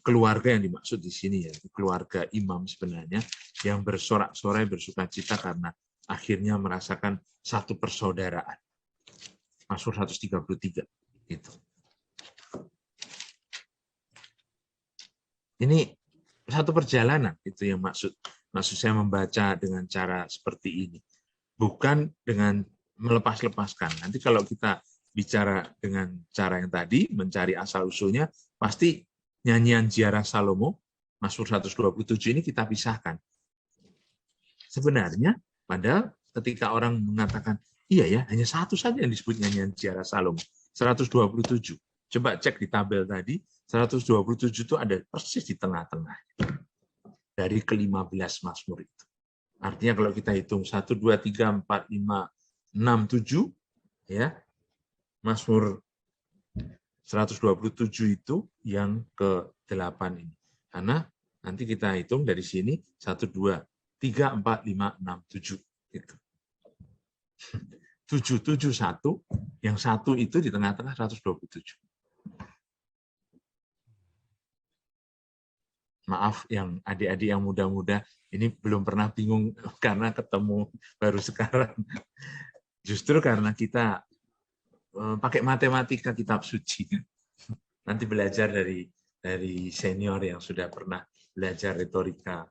keluarga yang dimaksud di sini ya keluarga imam sebenarnya yang bersorak-sorai bersukacita karena akhirnya merasakan satu persaudaraan. Mazmur 133 itu. Ini satu perjalanan itu yang maksud saya membaca dengan cara seperti ini. Bukan dengan melepas-lepaskan. Nanti kalau kita bicara dengan cara yang tadi mencari asal-usulnya pasti nyanyian ziarah Salomo, Mazmur 127 ini kita pisahkan. Sebenarnya, padahal ketika orang mengatakan, iya ya, hanya satu saja yang disebut nyanyian ziarah Salomo, 127. Coba cek di tabel tadi, 127 itu ada persis di tengah-tengah. Dari ke-15 Mazmur itu. Artinya kalau kita hitung 1, 2, 3, 4, 5, 6, 7, ya, Mazmur 127 itu yang ke-8 ini. Karena nanti kita hitung dari sini 1, 2, 3, 4, 5, 6, 7. Gitu. 7, 7, 1. Yang 1 itu di tengah-tengah 127. Maaf yang adik-adik yang muda-muda, ini belum pernah bingung karena ketemu baru sekarang. Justru karena kita pakai matematika kitab suci. Nanti belajar dari senior yang sudah pernah belajar retorika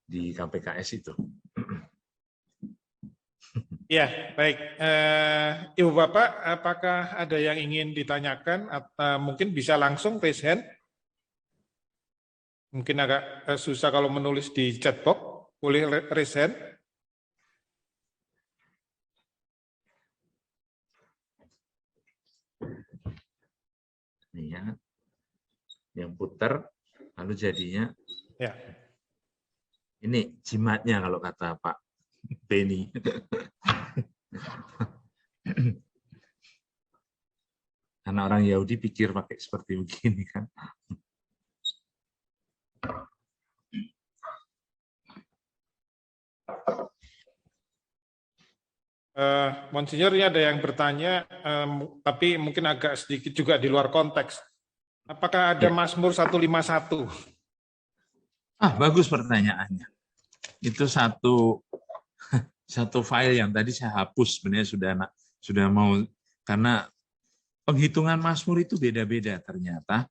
di KPKS itu. Ya, baik. Ibu Bapak, apakah ada yang ingin ditanyakan? Atau mungkin bisa langsung raise hand? Mungkin agak susah kalau menulis di chat box. Boleh raise hand? Ini ya, yang putar, lalu jadinya. Ya. Ini jimatnya kalau kata Pak Beni. Karena orang Yahudi pikir pakai seperti begini kan. Monsinyur, ini ada yang bertanya, tapi mungkin agak sedikit juga di luar konteks. Apakah ada Mazmur 151? Bagus pertanyaannya. Itu satu file yang tadi saya hapus sebenarnya sudah mau karena penghitungan Mazmur itu beda-beda ternyata.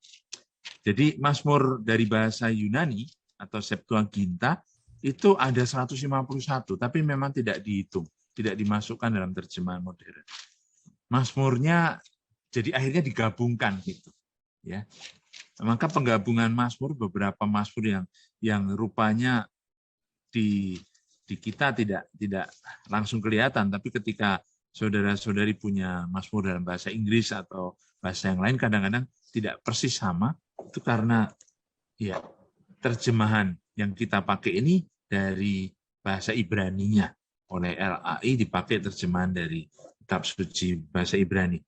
Jadi Mazmur dari bahasa Yunani atau Septuaginta itu ada 151, tapi memang tidak dihitung, tidak dimasukkan dalam terjemahan modern. Mazmurnya jadi akhirnya digabungkan gitu, ya. Maka penggabungan Mazmur, beberapa Mazmur yang rupanya di kita tidak langsung kelihatan, tapi ketika saudara-saudari punya Mazmur dalam bahasa Inggris atau bahasa yang lain kadang-kadang tidak persis sama, itu karena ya terjemahan yang kita pakai ini dari bahasa Ibraninya. Oleh LAI dipakai terjemahan dari kitab suci bahasa Ibrani.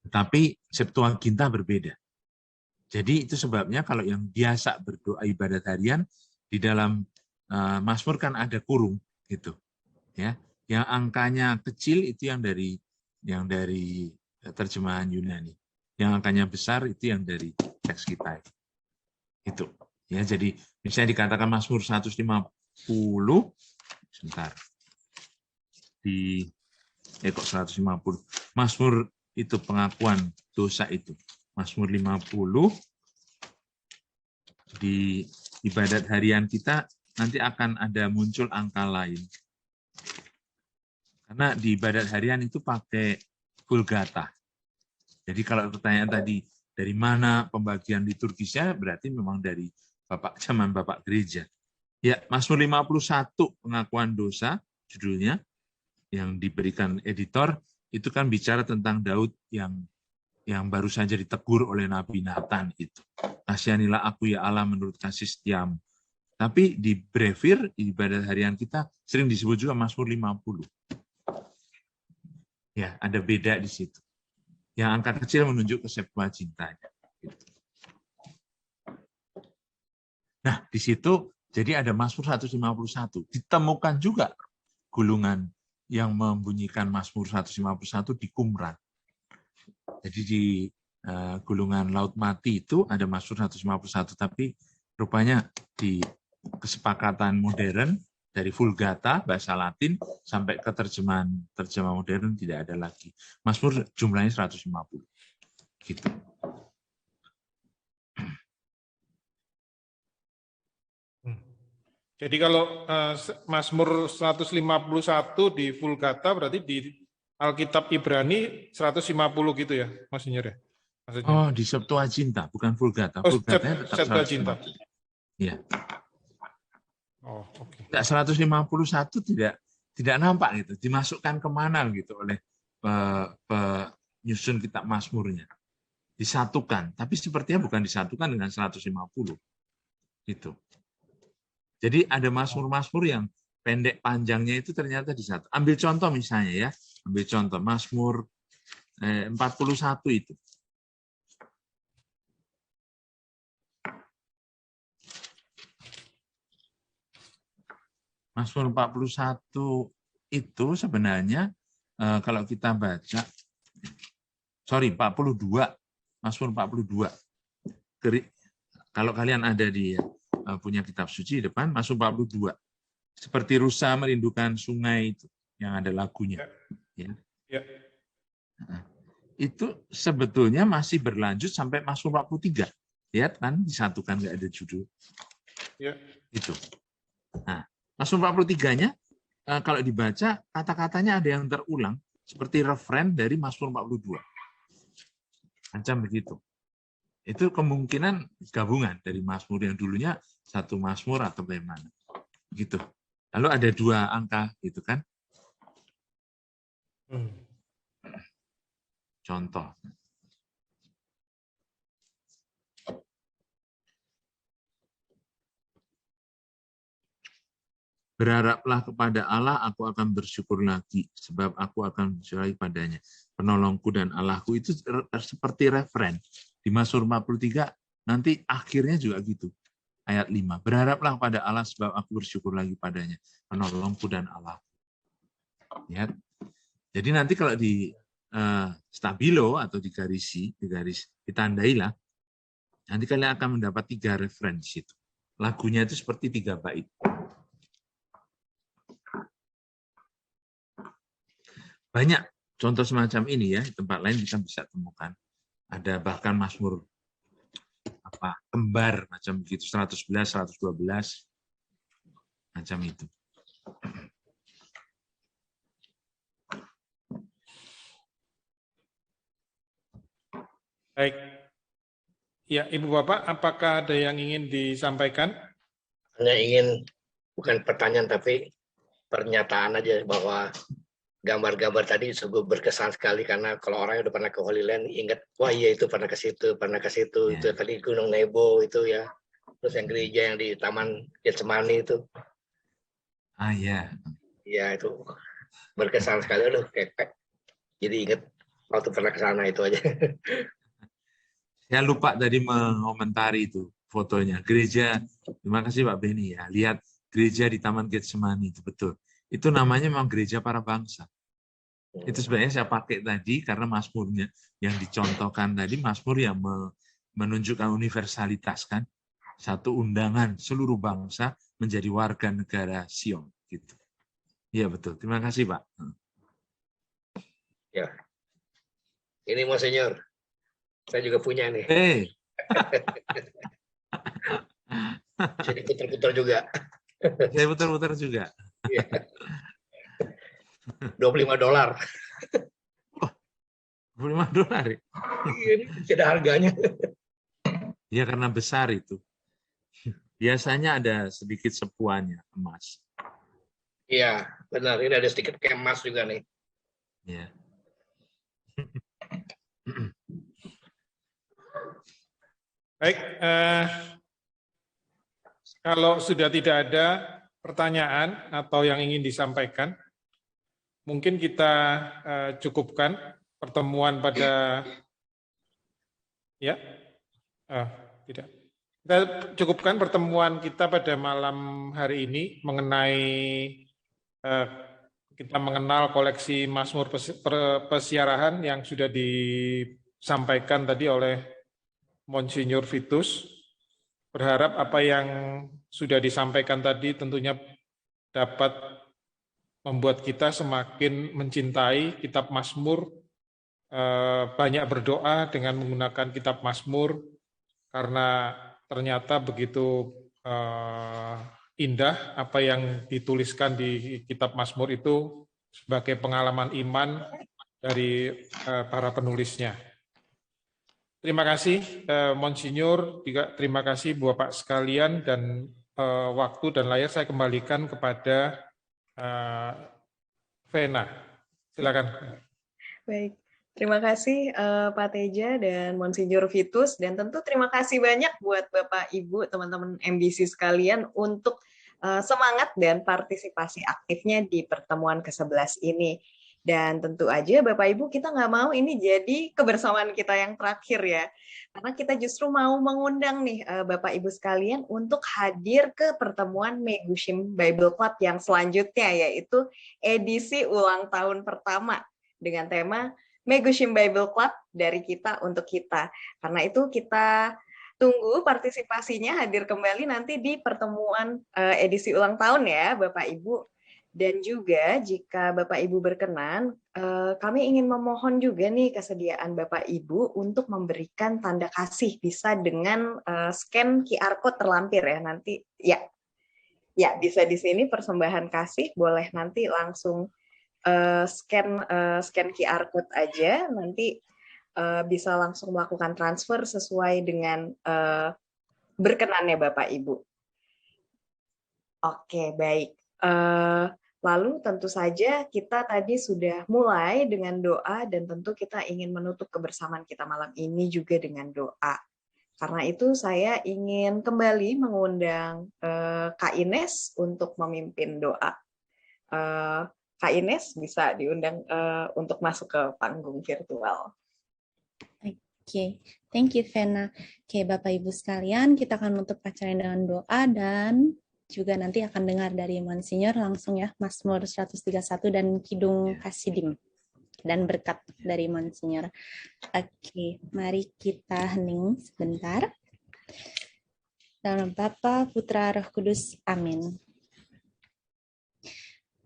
Tapi Septuaginta berbeda. Jadi itu sebabnya kalau yang biasa berdoa ibadat harian di dalam Mazmur kan ada kurung gitu, ya. Yang angkanya kecil itu yang dari terjemahan Yunani. Yang angkanya besar itu yang dari teks kita. Itu. Ya, jadi misalnya dikatakan Mazmur 150, sebentar. Kok 150. Mazmur itu pengakuan dosa itu. Mazmur 50 di ibadat harian kita nanti akan ada muncul angka lain. Karena di ibadat harian itu pakai Vulgata. Jadi kalau pertanyaan tadi dari mana pembagian liturgisnya, berarti memang dari zaman Bapak Gereja. Ya, Mazmur 51 pengakuan dosa judulnya yang diberikan editor itu kan bicara tentang Daud yang baru saja ditegur oleh Nabi Nathan itu. Kasihanilah aku ya Allah menurut kasih setiamu. Tapi di Brevir, di ibadat harian kita, sering disebut juga Mazmur 50. Ya, ada beda di situ. Yang angka kecil menunjuk ke Septuagintanya. Nah, di situ jadi ada Mazmur 151. Ditemukan juga gulungan yang membunyikan Mazmur 151 di Qumran. Jadi di gulungan Laut Mati itu ada Mazmur 151, tapi rupanya di kesepakatan modern dari Vulgata bahasa Latin sampai ke terjemahan modern tidak ada lagi. Mazmur jumlahnya 150. Gitu. Jadi kalau Mazmur 151 di Vulgata berarti di Alkitab Ibrani 150 gitu ya, Mas Inyer ya? Maksudnya. Oh, di Septuaginta, bukan Vulgata. Vulgatanya tetap Septuaginta. Iya. Oh, oke. 151 tidak nampak gitu, dimasukkan kemana gitu oleh penyusun kitab Mazmurnya. Disatukan, tapi sepertinya bukan disatukan dengan 150. Gitu. Jadi ada Mazmur-Mazmur yang pendek panjangnya itu ternyata disatu. Ambil contoh misalnya ya, ambil contoh Mazmur 41 itu. Mazmur 41 itu sebenarnya kalau kita baca, 42, Mazmur 42. Kalau kalian ada di punya kitab suci di depan, Mazmur 42. Seperti rusa merindukan sungai itu yang ada lagunya. Ya. Ya. Nah, itu sebetulnya masih berlanjut sampai Mazmur 43. Lihat kan disatukan nggak ada judul. Ya. Itu. Nah, Mazmur 43-nya kalau dibaca kata-katanya ada yang terulang seperti referen dari Mazmur 42. Macam begitu. Itu kemungkinan gabungan dari Mazmur yang dulunya satu Mazmur atau bagaimana. Gitu. Lalu ada 2 angka gitu kan. Contoh. Berharaplah kepada Allah, aku akan bersyukur lagi, sebab aku akan bersyukur lagi padanya. Penolongku dan Allahku itu seperti referen. Di Mazmur 43, nanti akhirnya juga gitu. Ayat 5. Berharaplah kepada Allah, sebab aku bersyukur lagi padanya. Penolongku dan Allah. Ya. Jadi nanti kalau di stabilo atau digarisi, ditandailah, nanti kalian akan mendapat 3 referensi itu. Lagunya itu seperti 3 bait. Banyak contoh semacam ini ya, di tempat lain kita bisa temukan. Ada bahkan Mazmur kembar macam begitu, 111, 112 macam itu. Baik. Ya, Ibu Bapak, apakah ada yang ingin disampaikan? Hanya ingin, bukan pertanyaan tapi pernyataan aja, bahwa gambar-gambar tadi sungguh berkesan sekali, karena kalau orangnya udah pernah ke Holy Land ingat, wah iya itu pernah ke situ, itu tadi Gunung Nebo itu ya, terus yang gereja yang di Taman Getsemani itu. Iya. Iya itu berkesan sekali, aduh kayak jadi ingat waktu pernah ke sana itu aja. Saya lupa tadi mengomentari itu fotonya. Gereja, terima kasih Pak Beni ya. Lihat gereja di Taman Getsemani itu betul. Itu namanya memang gereja para bangsa. Itu sebenarnya saya pakai tadi karena mazmurnya yang dicontohkan tadi, mazmur yang menunjukkan universalitas kan. Satu undangan seluruh bangsa menjadi warga negara Sion gitu. Iya betul. Terima kasih Pak. Ya. Ini Monsinyur. Saya juga punya nih. Saya putar-putar juga. Saya putar-putar juga. $25. $25. Iya, ini tidak harganya. Ya karena besar itu. Biasanya ada sedikit sepuannya emas. Iya, benar. Ini ada sedikit kemas juga nih. Ya. Baik, kalau sudah tidak ada pertanyaan atau yang ingin disampaikan, mungkin kita cukupkan pertemuan pada tidak. Kita cukupkan pertemuan kita pada malam hari ini mengenai kita mengenal koleksi Mazmur Pesiarahan yang sudah disampaikan tadi oleh Monsinyur Vitus. Berharap apa yang sudah disampaikan tadi tentunya dapat membuat kita semakin mencintai kitab Mazmur, banyak berdoa dengan menggunakan kitab Mazmur, karena ternyata begitu indah apa yang dituliskan di kitab Mazmur itu sebagai pengalaman iman dari para penulisnya. Terima kasih Monsinyur, juga terima kasih Bapak sekalian, dan waktu dan layar saya kembalikan kepada Vena. Silakan. Baik. Terima kasih Pak Teja dan Monsinyur Vitus, dan tentu terima kasih banyak buat Bapak Ibu, teman-teman MBC sekalian untuk semangat dan partisipasi aktifnya di pertemuan ke-11 ini. Dan tentu aja Bapak Ibu, kita nggak mau ini jadi kebersamaan kita yang terakhir ya, karena kita justru mau mengundang nih Bapak Ibu sekalian untuk hadir ke pertemuan Megushim Bible Club yang selanjutnya, yaitu edisi ulang tahun pertama dengan tema Megushim Bible Club dari kita untuk kita. Karena itu kita tunggu partisipasinya hadir kembali nanti di pertemuan edisi ulang tahun ya Bapak Ibu. Dan juga jika Bapak Ibu berkenan, kami ingin memohon juga nih kesediaan Bapak Ibu untuk memberikan tanda kasih, bisa dengan scan QR code terlampir ya nanti. Ya bisa di sini persembahan kasih, boleh nanti langsung scan QR code aja, nanti bisa langsung melakukan transfer sesuai dengan berkenannya Bapak Ibu. Oke, baik. Lalu tentu saja kita tadi sudah mulai dengan doa, dan tentu kita ingin menutup kebersamaan kita malam ini juga dengan doa. Karena itu saya ingin kembali mengundang Kak Ines untuk memimpin doa. Kak Ines bisa diundang untuk masuk ke panggung virtual. Oke, thank you Vena. Oke, Bapak Ibu sekalian, kita akan menutup acara dengan doa, dan juga nanti akan dengar dari Monsinyur langsung ya, Mazmur 131 dan Kidung Kasidim, dan berkat dari Monsinyur. Oke, mari kita hening sebentar. Dalam Bapa, Putra, Roh Kudus. Amin.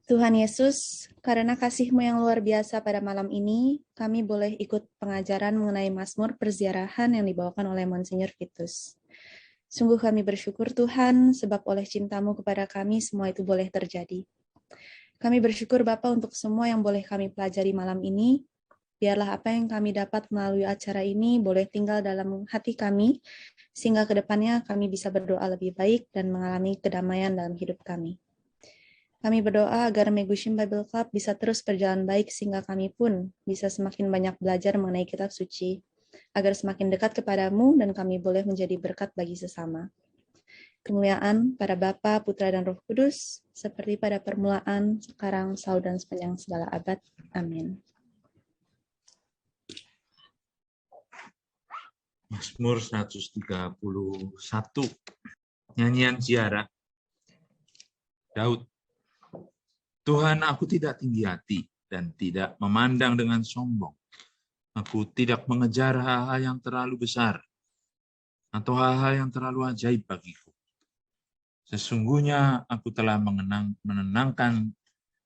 Tuhan Yesus, karena kasih-Mu yang luar biasa pada malam ini, kami boleh ikut pengajaran mengenai Mazmur perziarahan yang dibawakan oleh Monsinyur Vitus. Sungguh kami bersyukur Tuhan, sebab oleh cinta-Mu kepada kami semua itu boleh terjadi. Kami bersyukur Bapa untuk semua yang boleh kami pelajari malam ini. Biarlah apa yang kami dapat melalui acara ini boleh tinggal dalam hati kami, sehingga ke depannya kami bisa berdoa lebih baik dan mengalami kedamaian dalam hidup kami. Kami berdoa agar Megushim Bible Club bisa terus berjalan baik sehingga kami pun bisa semakin banyak belajar mengenai kitab suci, agar semakin dekat kepadamu dan kami boleh menjadi berkat bagi sesama. Kemuliaan pada Bapa, Putra, dan Roh Kudus, seperti pada permulaan, sekarang, selalu, dan sepanjang segala abad. Amin. Mazmur 131, nyanyian ziarah, Daud. Tuhan, aku tidak tinggi hati dan tidak memandang dengan sombong. Aku tidak mengejar hal-hal yang terlalu besar atau hal-hal yang terlalu ajaib bagiku. Sesungguhnya aku telah menenangkan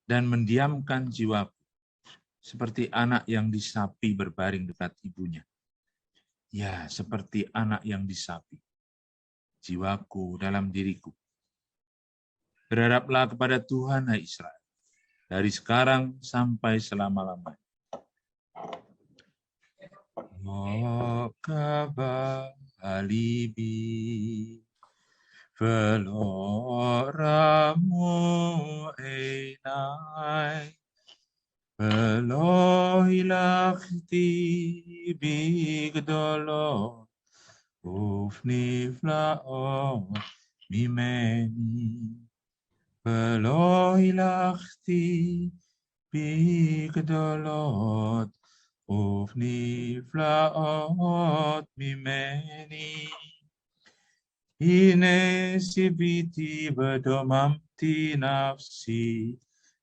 dan mendiamkan jiwaku, seperti anak yang disapi berbaring dekat ibunya. Ya, seperti anak yang disapi, jiwaku dalam diriku. Berharaplah kepada Tuhan, hai Israel, dari sekarang sampai selama-lamanya. Mokaba alibi veloramu enai velo hilakti bigdolo ufniflao mimeni velo hilakti bigdolot ufniflaot mimeni. Ine sibiti bedomamti nafsi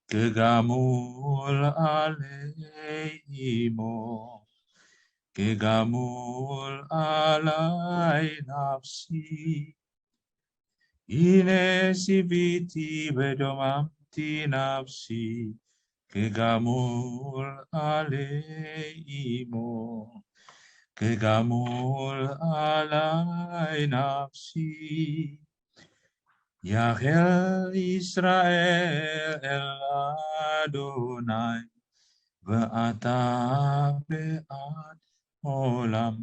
kegamul aleimo kegamul alai nafsi. Ine sibiti bedomamti nafsi kegamul aleimo kegamul alai nafsi. Yahel Israel el Adonai ve'ata be'at olam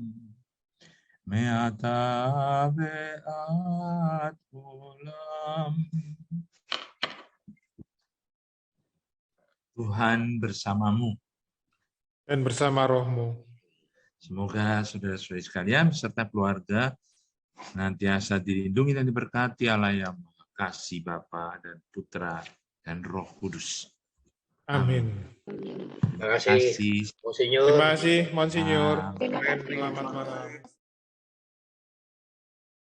me'ata be'at olam. Tuhan bersamamu Dan bersama rohmu. Semoga saudara-saudari sekalian beserta keluarga senantiasa dilindungi dan diberkati Allah yang Maha Kasih, Bapa dan Putra dan Roh Kudus. Amin. Terima kasih, Monsinyur. Terima kasih, Monsinyur. Amin. Selamat malam.